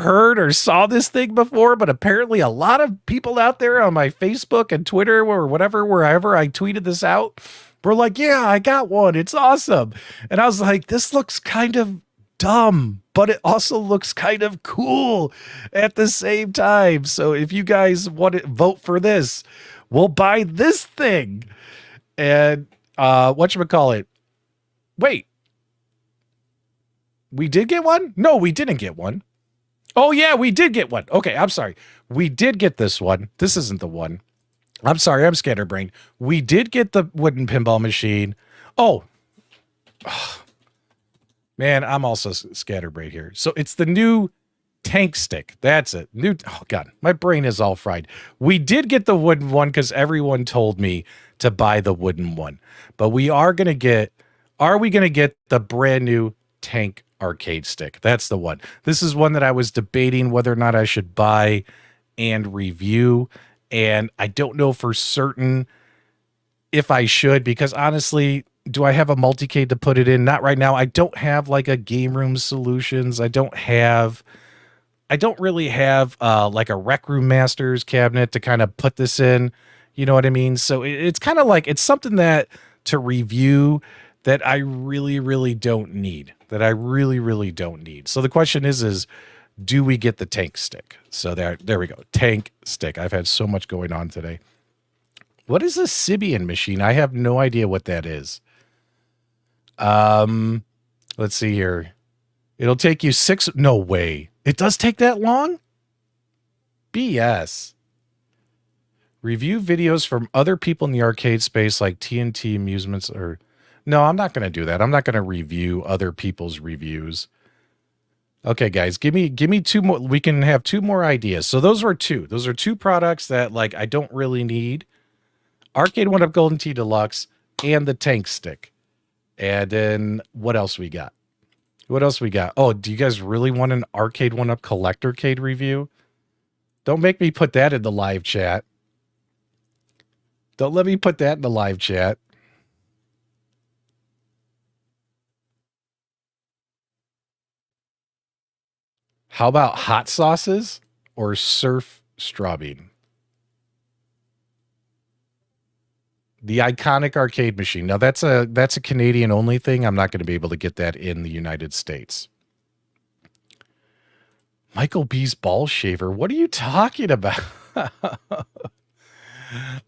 heard or saw this thing before, but apparently a lot of people out there on my Facebook and Twitter or whatever, wherever I tweeted this out, were like, yeah, I got one. It's awesome. And I was like, this looks kind of dumb, but it also looks kind of cool at the same time. So if you guys want to vote for this, we'll buy this thing. And whatchamacallit? Wait. We did get one? No, we didn't get one. Oh, yeah, we did get one. Okay, I'm sorry. We did get this one. This isn't the one. I'm sorry, I'm scatterbrained. We did get the wooden pinball machine. Oh, man, I'm also scatterbrained here. So it's the new tank stick. That's it. Oh, God, my brain is all fried. We did get the wooden one because everyone told me to buy the wooden one. But we are going to get, are we going to get the brand new tank arcade stick? That's the one. This is one that I was debating whether or not I should buy and review. And I don't know for certain if I should, because honestly, do I have a Multicade to put it in? Not right now. I don't have like a game room solutions. I don't really have like a Rec Room Masters cabinet to kind of put this in. You know what I mean? So it's kind of like, it's something that to review that I really, really don't need. So the question is do we get the tank stick? So there we go. Tank stick. I've had so much going on today. What is a Sibian machine? I have no idea what that is. Let's see here. It'll take you no way. It does take that long? BS. Review videos from other people in the arcade space like TNT Amusements or... No, I'm not going to do that. I'm not going to review other people's reviews. Okay, guys, give me two more. We can have two more ideas. So those are two. Those are two products that like I don't really need. Arcade 1-Up Golden T Deluxe and the tank stick. And then what else we got? Oh, do you guys really want an Arcade 1-Up Collectorcade review? Don't make me put that in the live chat. Don't let me put that in the live chat. How about hot sauces or surf strawbean? The iconic arcade machine. Now that's a Canadian only thing. I'm not going to be able to get that in the United States. Michael B's ball shaver. What are you talking about?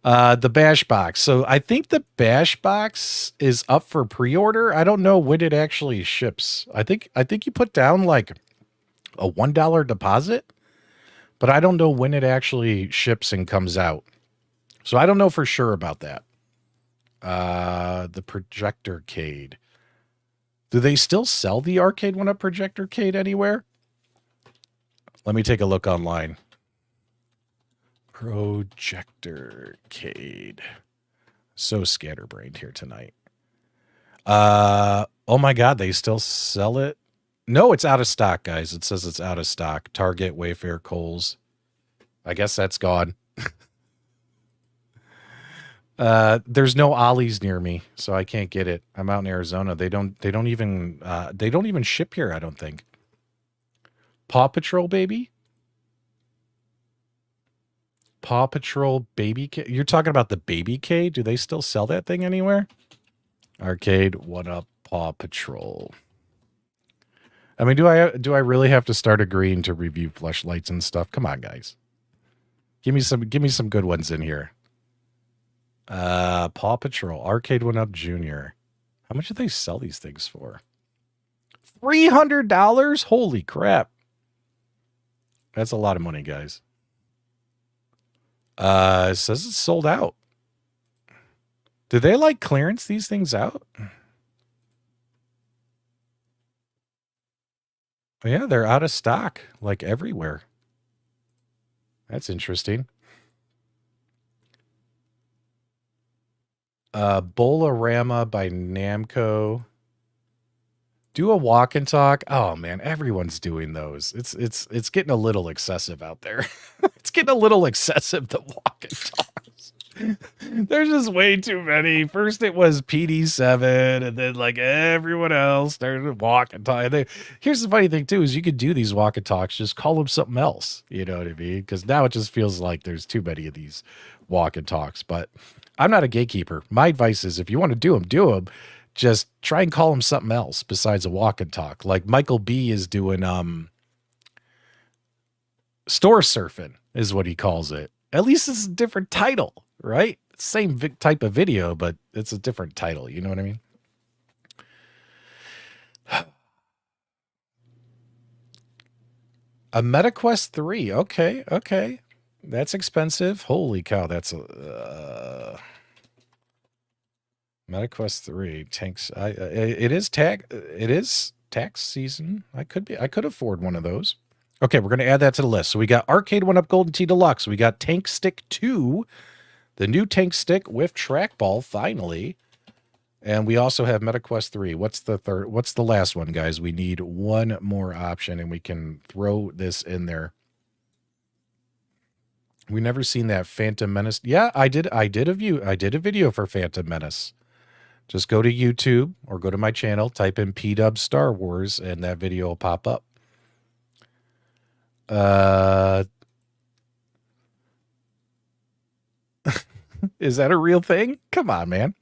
The Bash Box. So I think the Bash Box is up for pre-order. I don't know when it actually ships. I think you put down like a $1 deposit, but I don't know when it actually ships and comes out. So I don't know for sure about that. The Projectorcade. Do they still sell the Arcade 1-Up Projectorcade anywhere? Let me take a look online. Projectorcade. So scatterbrained here tonight. Oh my God, they still sell it? No, it's out of stock, guys. It says it's out of stock. Target, Wayfair, Kohl's. I guess that's gone. There's no Ollie's near me, so I can't get it. I'm out in Arizona. They don't even ship here, I don't think. Paw Patrol baby? Paw Patrol baby K. You're talking about the baby K? Do they still sell that thing anywhere? Arcade 1-Up Paw Patrol. I mean, do I really have to start agreeing to review fleshlights and stuff? Come on, guys. Give me some good ones in here. Paw Patrol, Arcade 1-Up Junior. How much do they sell these things for? $300? Holy crap. That's a lot of money, guys. It says it's sold out. Do they like clearance these things out? Yeah, they're out of stock, like everywhere. That's interesting. Bolarama by Namco. Do a walk and talk. Oh man, everyone's doing those. It's getting a little excessive out there. It's getting a little excessive, the walk and talks. There's just way too many. First it was PD7, and then like everyone else started to walk and talk. Here's the funny thing too, is you could do these walk and talks, just call them something else. You know what I mean? Because now it just feels like there's too many of these walk and talks. But I'm not a gatekeeper. My advice is if you want to do them, do them. Just try and call them something else besides a walk and talk. Like Michael B is doing store surfing is what he calls it. At least it's a different title, right? Same type of video, but it's a different title. You know what I mean? A MetaQuest 3. Okay, okay. That's expensive. Holy cow, that's a MetaQuest 3 tanks. It is tax season. I could afford one of those. Okay, we're going to add that to the list. So we got Arcade 1-Up Golden Tee Deluxe. We got Tank Stick 2, the new Tank Stick with trackball, finally. And we also have MetaQuest 3. What's the third? What's the last one, guys? We need one more option, and we can throw this in there. We never seen that Phantom Menace. Yeah, I did a video for Phantom Menace. Just go to YouTube or go to my channel, type in PDubs Star Wars, and that video will pop up. Is that a real thing? Come on, man.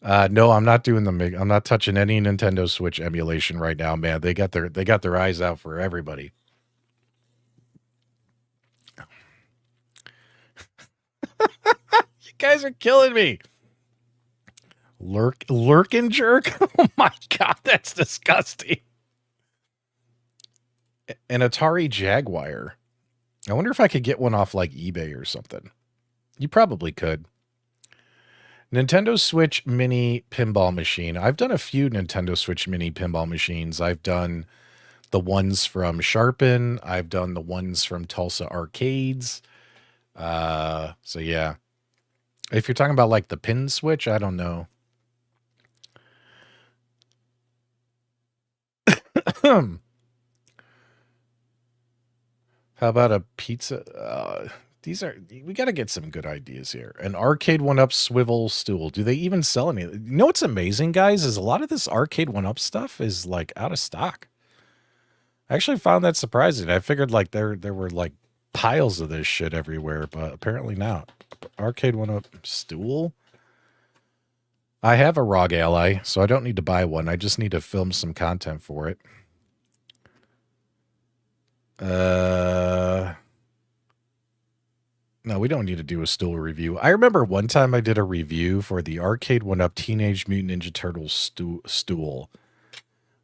No, I'm not doing I'm not touching any Nintendo Switch emulation right now, man. They got their eyes out for everybody. You guys are killing me. Lurkin jerk? Oh my god, that's disgusting. An Atari Jaguar. I wonder if I could get one off like eBay or something. You probably could. Nintendo Switch Mini Pinball Machine. I've done a few Nintendo Switch Mini Pinball Machines. I've done the ones from Sharpen. I've done the ones from Tulsa Arcades. So yeah. If you're talking about like the pin switch, I don't know. How about a pizza? We got to get some good ideas here. An Arcade 1-Up swivel stool. Do they even sell any? You know what's amazing, guys, is a lot of this Arcade 1-Up stuff is like out of stock. I actually found that surprising. I figured like there were like piles of this shit everywhere, but apparently not. Arcade 1-Up stool. I have a ROG Ally, so I don't need to buy one. I just need to film some content for it. No, we don't need to do a stool review. I remember one time I did a review for the Arcade 1-Up Teenage Mutant Ninja Turtles stool.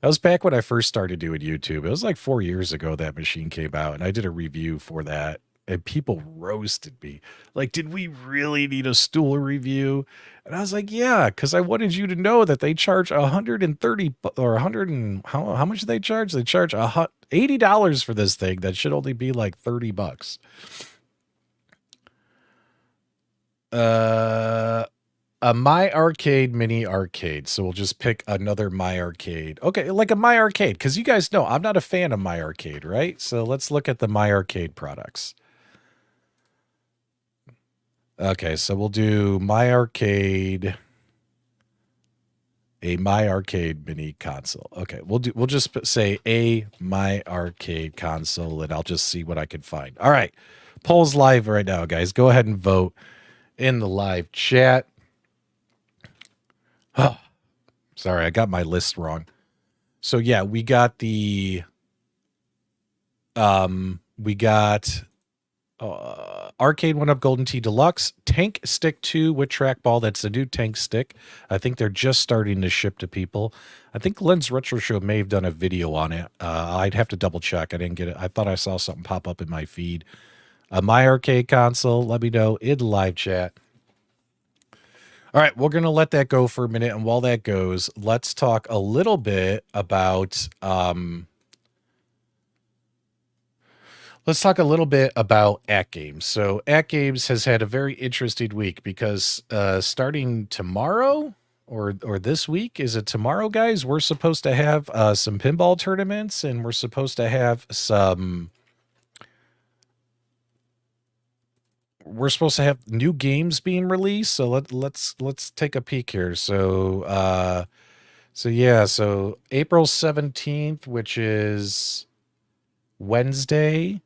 That was back when I first started doing YouTube. It was like 4 years ago that machine came out, and I did a review for that. And people roasted me. Like, did we really need a stool review? And I was like, yeah, because I wanted you to know that they charge $130 or 100 and how much do they charge? They charge $80 for this thing that should only be like $30. A My Arcade mini arcade. So we'll just pick another My Arcade. Okay, like a My Arcade, because you guys know I'm not a fan of My Arcade, right? So let's look at the My Arcade products. Okay, so we'll do My Arcade, a My Arcade mini console. Okay, we'll just say a My Arcade console, and I'll just see what I can find. All right, poll's live right now, guys. Go ahead and vote in the live chat. Oh, sorry, I got my list wrong. So yeah, we got the we got Arcade 1-Up Golden Tee Deluxe, Tank Stick 2 with trackball. That's the new Tank Stick. I think they're just starting to ship to people. I think Len's Retro Show may have done a video on it. I'd have to double check. I didn't get it. I thought I saw something pop up in my feed. My arcade console, let me know in live chat. All right, we're going to let that go for a minute. And while that goes, let's talk a little bit about... Let's talk a little bit about AtGames. So AtGames has had a very interesting week because starting tomorrow or this week, is it tomorrow, guys? We're supposed to have some pinball tournaments, and we're supposed to have some... We're supposed to have new games being released. So let's take a peek here. So so April 17th, which is Wednesday,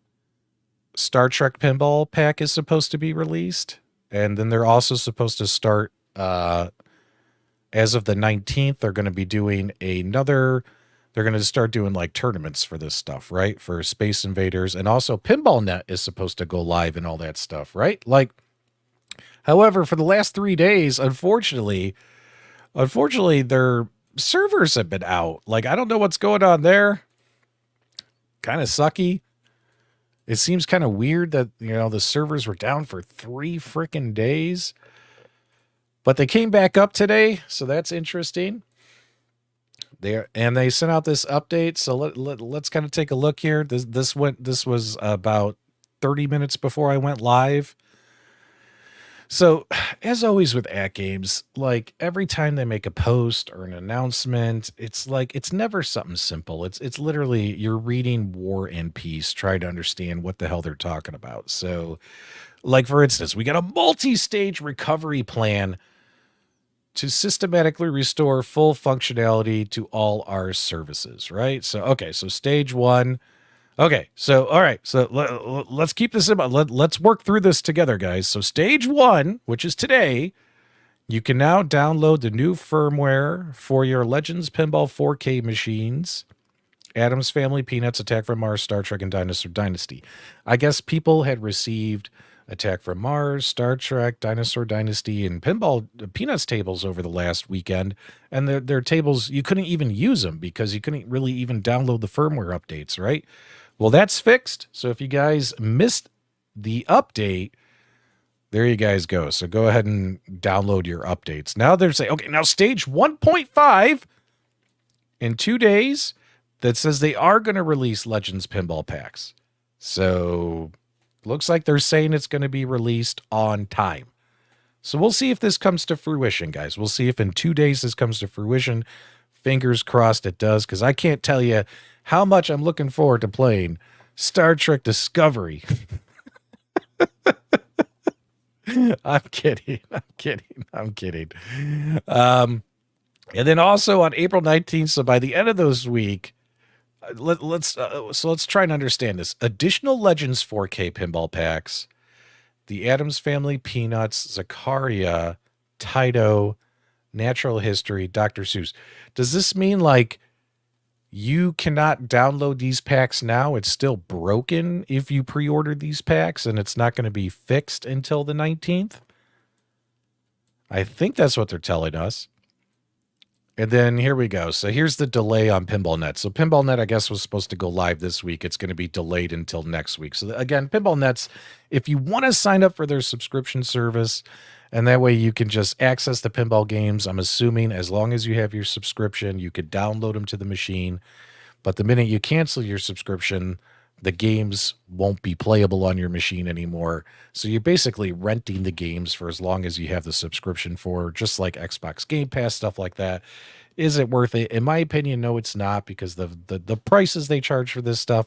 Star Trek Pinball Pack is supposed to be released. And then they're also supposed to start, as of the 19th, they're going to be doing they're going to start doing like tournaments for this stuff, right? For Space Invaders. And also Pinball Net is supposed to go live and all that stuff, right? Like, however, for the last 3 days, unfortunately, their servers have been out. Like, I don't know what's going on there. Kind of sucky. It seems kind of weird that, the servers were down for 3 freaking days. But they came back up today, so that's interesting. They sent out this update, so let's kind of take a look here. This was about 30 minutes before I went live. So, as always with AtGames, like every time they make a post or an announcement, it's like it's never something simple. It's literally you're reading War and Peace, trying to understand what the hell they're talking about. So, like for instance, we got a multi-stage recovery plan to systematically restore full functionality to all our services, right? So, okay, so stage 1. Okay, so all right, so let's keep this in mind. Let's work through this together, guys. So stage 1, which is today, you can now download the new firmware for your Legends Pinball 4K machines, Addams Family, Peanuts, Attack from Mars, Star Trek, and Dinosaur Dynasty. I guess people had received Attack from Mars, Star Trek, Dinosaur Dynasty, and Pinball Peanuts tables over the last weekend, and their tables, you couldn't even use them because you couldn't really even download the firmware updates, right? Well, that's fixed. So if you guys missed the update, there you guys go. So go ahead and download your updates. Now they're saying, okay, now stage 1.5 in 2 days, that says they are going to release Legends Pinball Packs. So looks like they're saying it's going to be released on time. So we'll see if this comes to fruition, guys. We'll see if in 2 days this comes to fruition. Fingers crossed it does, because I can't tell you how much I'm looking forward to playing Star Trek Discovery. I'm kidding. And then also on April 19th, so by the end of this week, let's try and understand this. Additional Legends 4K pinball packs, the Addams Family, Peanuts, Zakaria, Taito, Natural History, Dr. Seuss. Does this mean like you cannot download these packs now? It's still broken if you pre-ordered these packs, and it's not going to be fixed until the 19th? I think that's what they're telling us. And then here we go. So here's the delay on Pinball Net. So Pinball Net, I guess, was supposed to go live this week. It's going to be delayed until next week. So again, Pinball Net's, if you want to sign up for their subscription service, and that way you can just access the pinball games, I'm assuming as long as you have your subscription, you could download them to the machine. But the minute you cancel your subscription, the games won't be playable on your machine anymore. So you're basically renting the games for as long as you have the subscription for, just like Xbox Game Pass, stuff like that. Is it worth it? In my opinion, no, it's not, because the prices they charge for this stuff,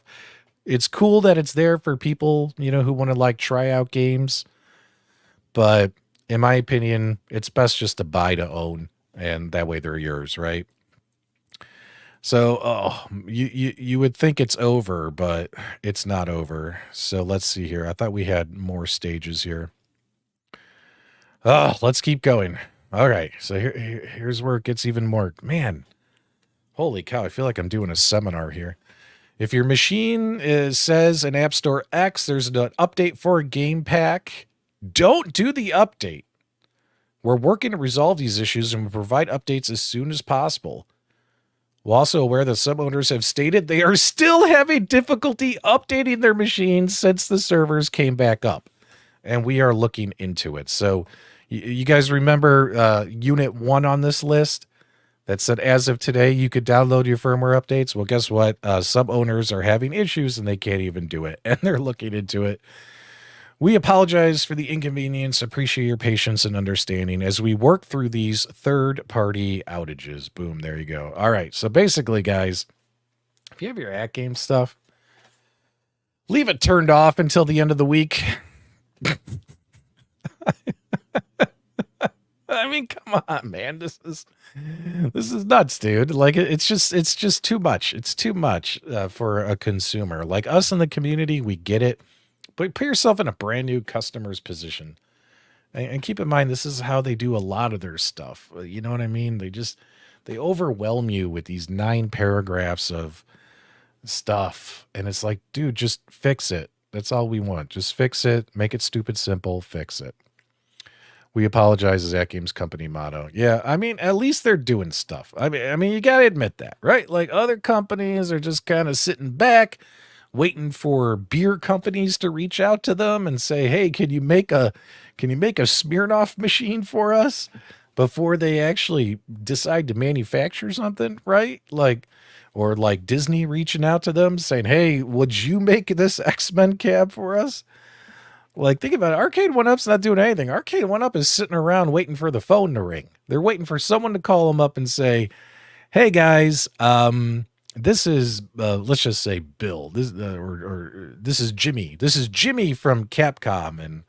it's cool that it's there for people, who want to like try out games. But in my opinion, it's best just to buy to own, and that way they're yours, right? So, you would think it's over, but it's not over. So let's see here. I thought we had more stages here. Oh, let's keep going. All right. So here's where it gets even more. Man, holy cow. I feel like I'm doing a seminar here. If your machine says in App Store X, there's an update for a game pack, don't do the update. We're working to resolve these issues and will provide updates as soon as possible. We're also aware that some owners have stated they are still having difficulty updating their machines since the servers came back up. And we are looking into it. So you guys remember Unit 1 on this list that said as of today you could download your firmware updates? Well, guess what? Some owners are having issues and they can't even do it. And they're looking into it. We apologize for the inconvenience, appreciate your patience and understanding as we work through these third-party outages. Boom, there you go. All right, so basically, guys, if you have your AtGames stuff, leave it turned off until the end of the week. I mean, come on, man. This is nuts, dude. Like, it's just too much. It's too much for a consumer. Like us in the community, we get it. But put yourself in a brand new customer's position. And keep in mind, this is how they do a lot of their stuff. You know what I mean? They overwhelm you with these 9 paragraphs of stuff. And it's like, dude, just fix it. That's all we want. Just fix it. Make it stupid simple. Fix it. We apologize as AtGames company motto. Yeah, I mean, at least they're doing stuff. I mean, you got to admit that, right? Like other companies are just kind of sitting back, waiting for beer companies to reach out to them and say, "Hey, can you make a Smirnoff machine for us?" before they actually decide to manufacture something, right? Like, or like Disney reaching out to them saying, "Hey, would you make this X-Men cab for us?" Like, think about it. Arcade 1-Up's not doing anything. Arcade 1-Up is sitting around waiting for the phone to ring. They're waiting for someone to call them up and say, "Hey guys, this is let's just say Bill. This or this is Jimmy. This is Jimmy from Capcom, and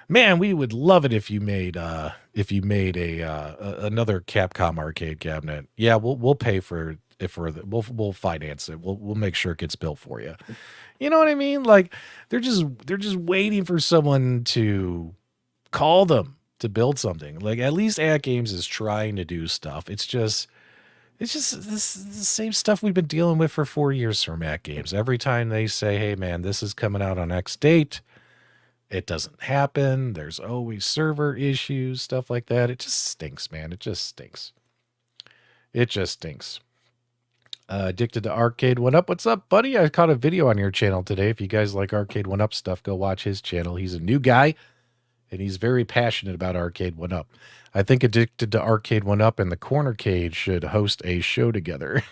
man, we would love it if you made a another Capcom arcade cabinet. Yeah, we'll pay for it we'll finance it. We'll make sure it gets built for you." You know what I mean? Like they're just waiting for someone to call them to build something. Like at least AtGames is trying to do stuff. It's just the same stuff we've been dealing with for 4 years from AtGames. Every time they say, "Hey man, this is coming out on X date," it doesn't happen. There's always server issues, stuff like that. It just stinks, man. It just stinks. It just stinks. Addicted to Arcade 1-Up. What's up, buddy? I caught a video on your channel today. If you guys like Arcade 1-Up stuff, go watch his channel. He's a new guy, and he's very passionate about Arcade 1-Up. I think Addicted to Arcade 1-Up and the Corner Cage should host a show together.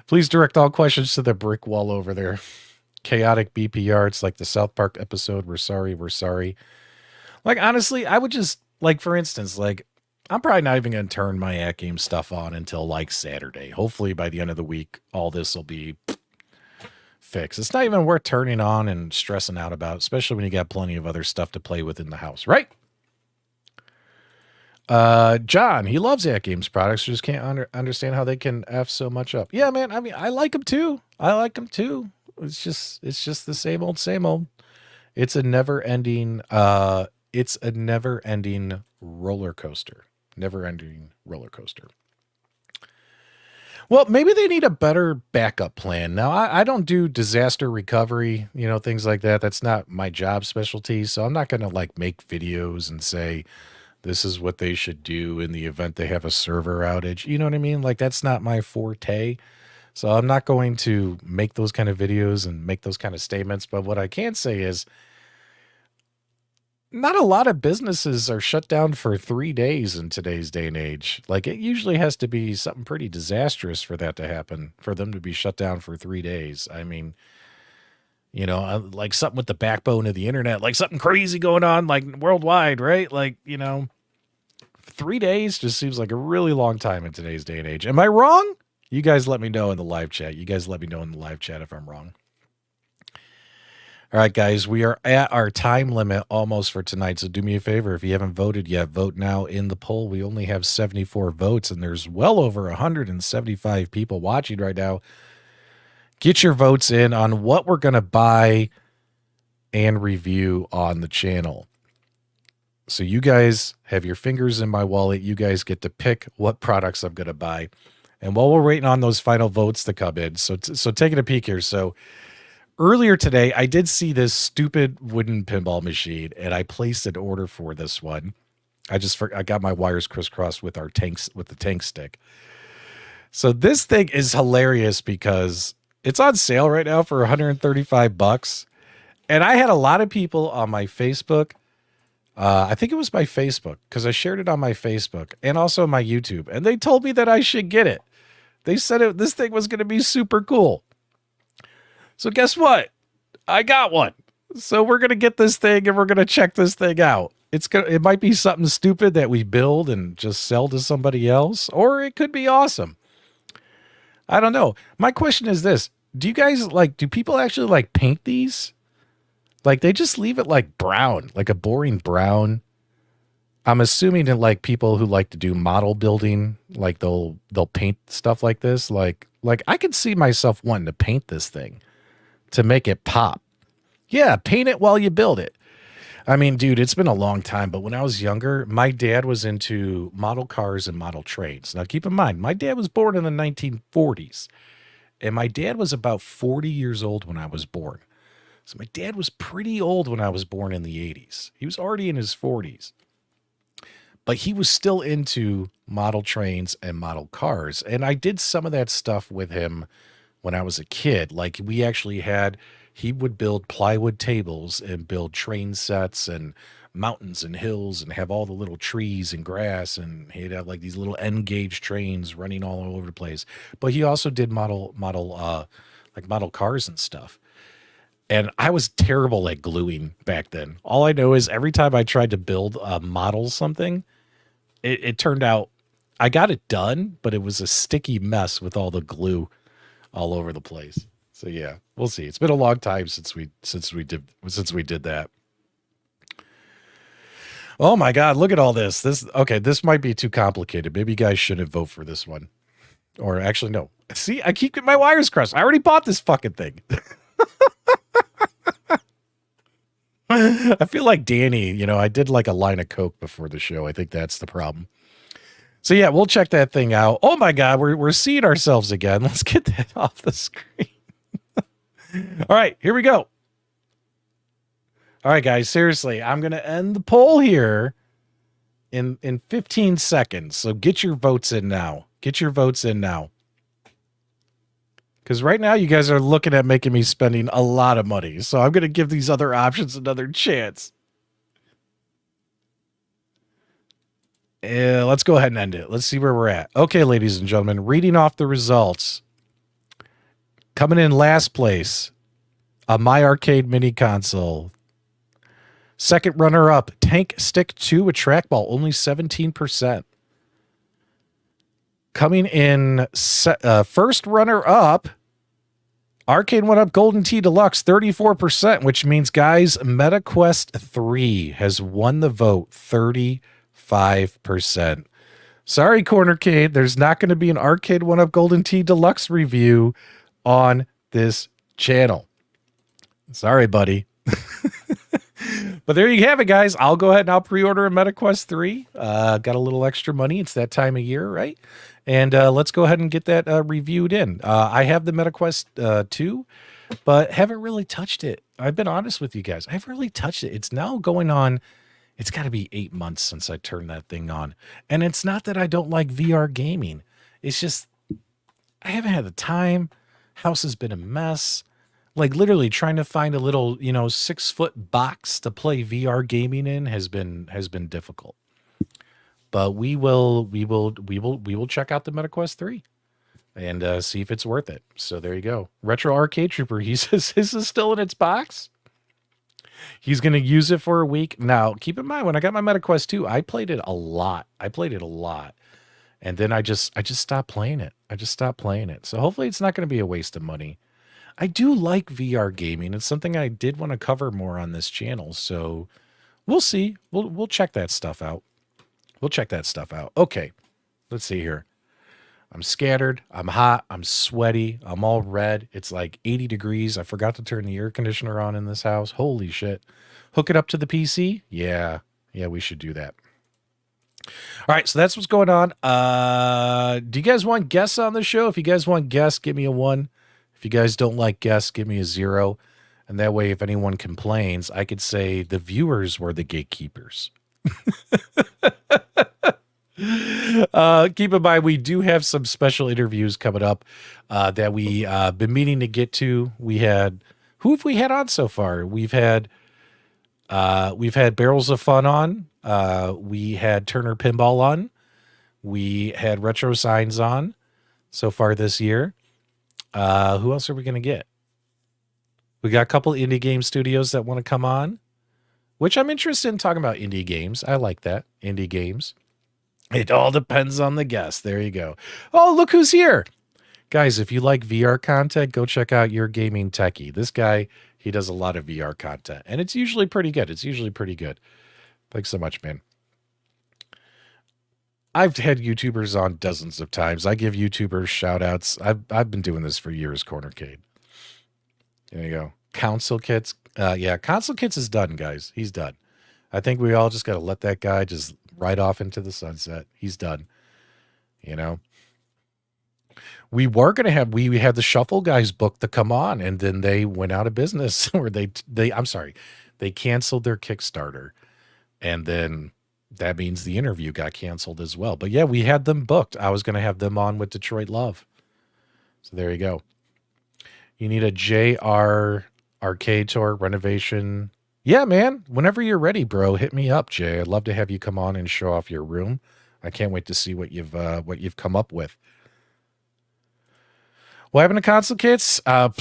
Please direct all questions to the brick wall over there. Chaotic BPR. It's like the South Park episode. We're sorry. We're sorry. Like, honestly, I would just, like, for instance, like, I'm probably not even going to turn my AtGames stuff on until like Saturday. Hopefully by the end of the week, all this will be fixed. It's not even worth turning on and stressing out about, especially when you got plenty of other stuff to play with in the house, right? John, he loves AtGames products. Just can't understand how they can F so much up. Yeah, man. I mean, I like them too. It's just the same old, same old. It's a never ending roller coaster. Never-ending roller coaster. Well, maybe they need a better backup plan. Now, I don't do disaster recovery, things like that. That's not my job specialty. So I'm not going to like make videos and say this is what they should do in the event they have a server outage. You know what I mean? Like that's not my forte. So I'm not going to make those kind of videos and make those kind of statements. But what I can say is not a lot of businesses are shut down for 3 days in today's day and age. Like it usually has to be something pretty disastrous for that to happen, for them to be shut down for 3 days. I mean, like something with the backbone of the internet, like something crazy going on, like worldwide, right? Like, 3 days just seems like a really long time in today's day and age. Am I wrong? You guys let me know in the live chat. If I'm wrong. All right, guys, we are at our time limit almost for tonight. So do me a favor. If you haven't voted yet, vote now in the poll. We only have 74 votes, and there's well over 175 people watching right now. Get your votes in on what we're going to buy and review on the channel. So you guys have your fingers in my wallet. You guys get to pick what products I'm going to buy. And while we're waiting on those final votes to come in, so taking a peek here. So earlier today, I did see this stupid wooden pinball machine, and I placed an order for this one. I got my wires crisscrossed with the tank stick. So this thing is hilarious because it's on sale right now for $135. And I had a lot of people on my Facebook. I think it was my Facebook because I shared it on my Facebook and also my YouTube. And they told me that I should get it. They said this thing was going to be super cool. So guess what? I got one. So we're going to get this thing and we're going to check this thing out. It might be something stupid that we build and just sell to somebody else, or it could be awesome. I don't know. My question is this. Do people actually paint these? Like they just leave it like brown, like a boring brown. I'm assuming that people who like to do model building, like they'll paint stuff like this. Like I could see myself wanting to paint this thing to make it pop. Yeah, paint it while you build it. I mean, dude, it's been a long time, but when I was younger, my dad was into model cars and model trains. Now, keep in mind, my dad was born in the 1940s, and my dad was about 40 years old when I was born. So my dad was pretty old when I was born in the 80s. He was already in his 40s, but he was still into model trains and model cars. And I did some of that stuff with him when I was a kid. Like he would build plywood tables and build train sets and mountains and hills and have all the little trees and grass. And he'd have these little N gauge trains running all over the place. But he also did model cars and stuff. And I was terrible at gluing back then. All I know is every time I tried to build model something, it turned out I got it done, but it was a sticky mess with all the glue all over the place. So yeah, we'll see. It's been a long time since we did that. Oh my God, look at all this. This might be too complicated. Maybe you guys shouldn't vote for this one. Or actually, no. See, I keep getting my wires crossed. I already bought this fucking thing. I feel like Danny, I did a line of Coke before the show. I think that's the problem. So yeah, we'll check that thing out. Oh my God, we're seeing ourselves again. Let's get that off the screen. All right, here we go. All right, guys, seriously, I'm going to end the poll here in 15 seconds. So get your votes in now. Because right now you guys are looking at making me spending a lot of money. So I'm going to give these other options another chance. Let's go ahead and end it. Let's see where we're at. Okay, ladies and gentlemen, reading off the results. Coming in last place, a My Arcade mini console. Second runner-up, Tank Stick 2, a trackball, only 17%. Coming in first runner-up, Arcade 1-Up Golden Tee Deluxe, 34%, which means, guys, MetaQuest 3 has won the vote, 35%. Sorry, Cornercade, there's not going to be an Arcade 1-Up Golden Tee Deluxe review on this channel. Sorry, buddy. But there you have it, guys. I'll go ahead and I'll pre-order a MetaQuest 3. Got a little extra money. It's that time of year, right? And let's go ahead and get that reviewed in. I have the MetaQuest 2, but haven't really touched it. I've been honest with you guys. I haven't really touched it. It's now going on. It's got to be 8 months since I turned that thing on. And it's not that I don't like VR gaming. It's just I haven't had the time. House has been a mess. Literally trying to find a little, 6-foot box to play VR gaming in has been difficult. But we will check out the MetaQuest 3 and see if it's worth it. So there you go. Retro Arcade Trooper, he says this is still in its box. He's going to use it for a week. Now, keep in mind, when I got my MetaQuest 2, I played it a lot. And then I just stopped playing it. So hopefully it's not going to be a waste of money. I do like VR gaming. It's something I did want to cover more on this channel. So we'll see. We'll check that stuff out. Okay. Let's see here. I'm scattered. I'm hot. I'm sweaty. I'm all red. It's like 80 degrees. I forgot to turn the air conditioner on in this house. Holy shit. Hook it up to the PC? Yeah, we should do that. All right, so that's what's going on. Do you guys want guests on the show? If you guys want guests, give me a 1. If you guys don't like guests, give me a 0. And that way, if anyone complains, I could say the viewers were the gatekeepers. Keep in mind, we do have some special interviews coming up that we been meaning to get to. We had, who have we had on so far? We've had Barrels of Fun on. We had Turner Pinball on. We had Retro Signs on so far this year. Who else are we going to get? We got a couple indie game studios that want to come on, which I'm interested in talking about indie games. I like that. Indie games. It all depends on the guest. There you go. Oh, look who's here. Guys, if you like VR content, go check out Your Gaming Techie. This guy, he does a lot of VR content, and it's usually pretty good. Thanks so much, man. I've had YouTubers on dozens of times. I give YouTubers shout outs. I've been doing this for years, Cornercade. There you go. Council Kits. Yeah, Council Kits is done, guys. He's done. I think we all just got to let that guy just ride off into the sunset. He's done. You know? We were going to have, we had the Shuffle guys booked to come on, and then they went out of business, or they canceled their Kickstarter. And then that means the interview got canceled as well. But yeah, we had them booked. I was going to have them on with Detroit Love. So there you go. You need a JR Arcade Tour renovation. Yeah, man. Whenever you're ready, bro, hit me up, Jay. I'd love to have you come on and show off your room. I can't wait to see what you've come up with. What happened to Console Kits? I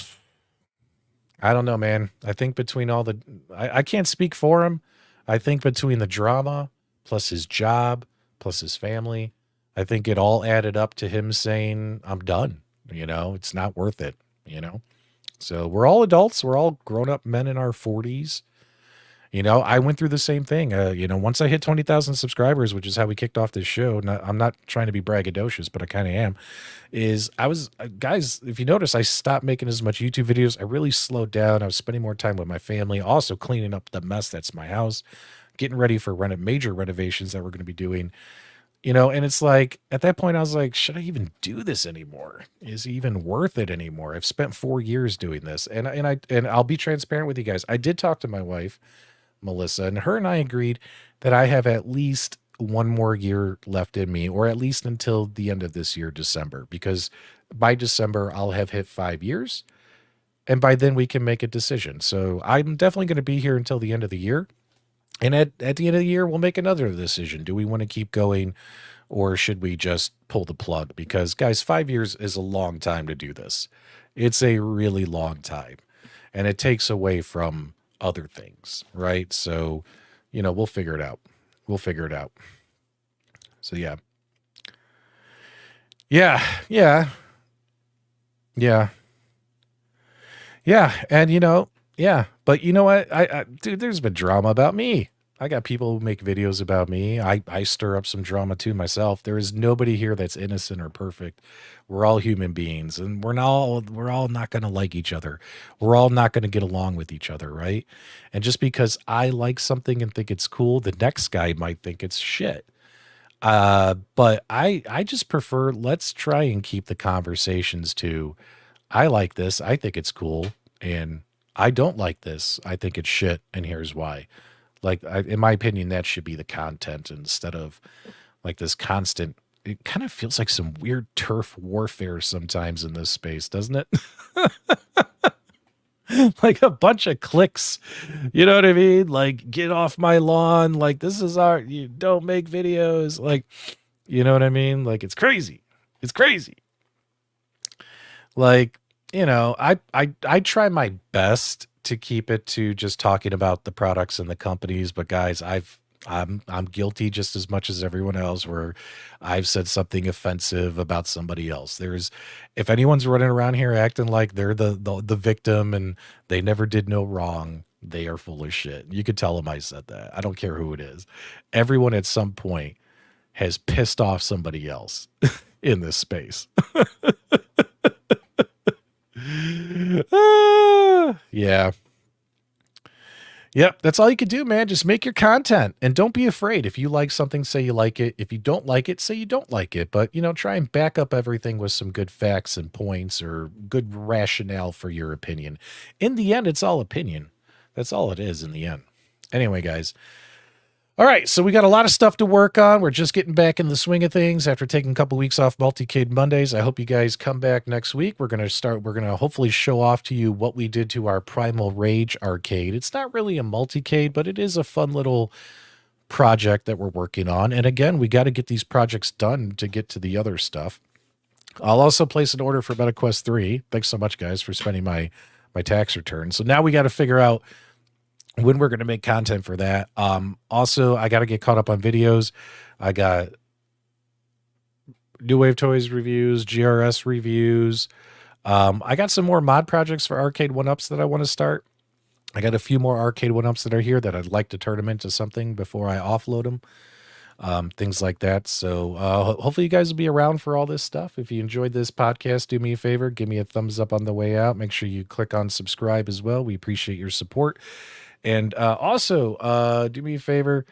don't know, man. I think between all the, I can't speak for him. I think between the drama plus his job plus his family, I think it all added up to him saying, I'm done. You know, it's not worth it, you know? So we're all adults. We're all grown up men in our 40s. You know, I went through the same thing. You know, once I hit 20,000 subscribers, which is how we kicked off this show. I'm not trying to be braggadocious, but I kind of am. Guys, if you notice, I stopped making as much YouTube videos. I really slowed down. I was spending more time with my family, also cleaning up the mess that's my house, getting ready for major renovations that we're going to be doing. You know, and it's like, at that point, I was like, should I even do this anymore? Is it even worth it anymore? I've spent 4 years doing this, and I'll be transparent with you guys. I did talk to my wife, Melissa, and her and I agreed that I have at least one more year left in me, or at least until the end of this year, December, because by December I'll have hit 5 years, and by then we can make a decision. So I'm definitely going to be here until the end of the year. And at the end of the year, we'll make another decision. Do we want to keep going, or should we just pull the plug? Because, guys, 5 years is a long time to do this. It's a really long time. And it takes away from other things, right? So, you know, we'll figure it out. So, yeah. And, you know, yeah, but you know what? Dude, there's been drama about me. I got people who make videos about me. I stir up some drama too myself. There is nobody here that's innocent or perfect. We're all human beings, and we're all not going to like each other. We're all not going to get along with each other, right? And just because I like something and think it's cool, the next guy might think it's shit. But I just prefer, let's try and keep the conversations to, I like this, I think it's cool, and I don't like this, I think it's shit, and here's why. Like, in my opinion, that should be the content instead of like this constant, it kind of feels like some weird turf warfare sometimes in this space, doesn't it? Like a bunch of clicks, you know what I mean? Like, get off my lawn. Like, this is you don't make videos. Like, you know what I mean? Like, it's crazy. It's crazy. Like, you know, I try my best to keep it to just talking about the products and the companies, but guys, I'm guilty just as much as everyone else where I've said something offensive about somebody else. If anyone's running around here acting like they're the victim and they never did no wrong, they are full of shit. You could tell them I said that. I don't care who it is. Everyone at some point has pissed off somebody else in this space. Yeah. Yep, that's all you can do, man. Just make your content and don't be afraid. If you like something, say you like it. If you don't like it, say you don't like it. But, try and back up everything with some good facts and points or good rationale for your opinion. In the end, it's all opinion. That's all it is in the end. Anyway, guys. All right, so we got a lot of stuff to work on. We're just getting back in the swing of things after taking a couple weeks off Multicade Mondays. I hope you guys come back next week. We're going to hopefully show off to you what we did to our Primal Rage arcade. It's not really a multicade, but it is a fun little project that we're working on. And again, we got to get these projects done to get to the other stuff. I'll also place an order for MetaQuest 3. Thanks so much, guys, for spending my tax return. So now we got to figure out when we're going to make content for that. Also, I got to get caught up on videos. I got New Wave Toys reviews, GRS reviews. I got some more mod projects for Arcade 1-Ups that I want to start. I got a few more Arcade 1-Ups that are here that I'd like to turn them into something before I offload them. Things like that. So hopefully you guys will be around for all this stuff. If you enjoyed this podcast, do me a favor. Give me a thumbs up on the way out. Make sure you click on subscribe as well. We appreciate your support. And also, do me a favor,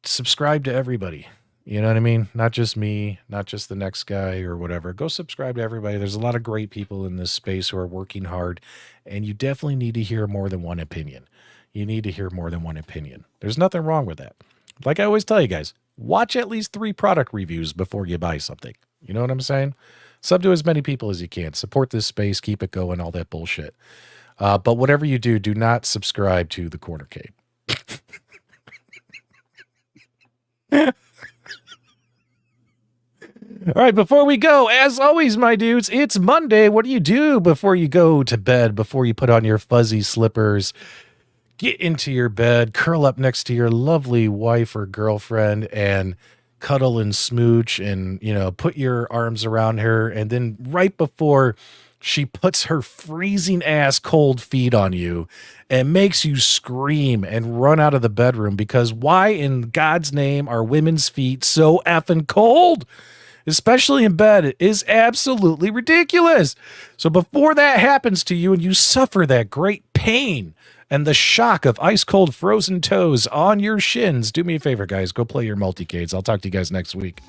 subscribe to everybody. You know what I mean? Not just me, not just the next guy or whatever. Go subscribe to everybody. There's a lot of great people in this space who are working hard, and you definitely need to hear more than one opinion. You need to hear more than one opinion. There's nothing wrong with that. Like I always tell you guys, watch at least 3 product reviews before you buy something. You know what I'm saying? Sub to as many people as you can. Support this space. Keep it going, all that bullshit. But whatever you do, do not subscribe to the Cornercade. All right, before we go, as always, my dudes, it's Monday. What do you do before you go to bed, before you put on your fuzzy slippers, get into your bed, curl up next to your lovely wife or girlfriend, and cuddle and smooch and, put your arms around her. And then right before she puts her freezing ass cold feet on you and makes you scream and run out of the bedroom, because why in God's name are women's feet so effing cold? Especially in bed, it is absolutely ridiculous. So before that happens to you and you suffer that great pain and the shock of ice cold frozen toes on your shins, do me a favor, guys, go play your Multicades. I'll talk to you guys next week.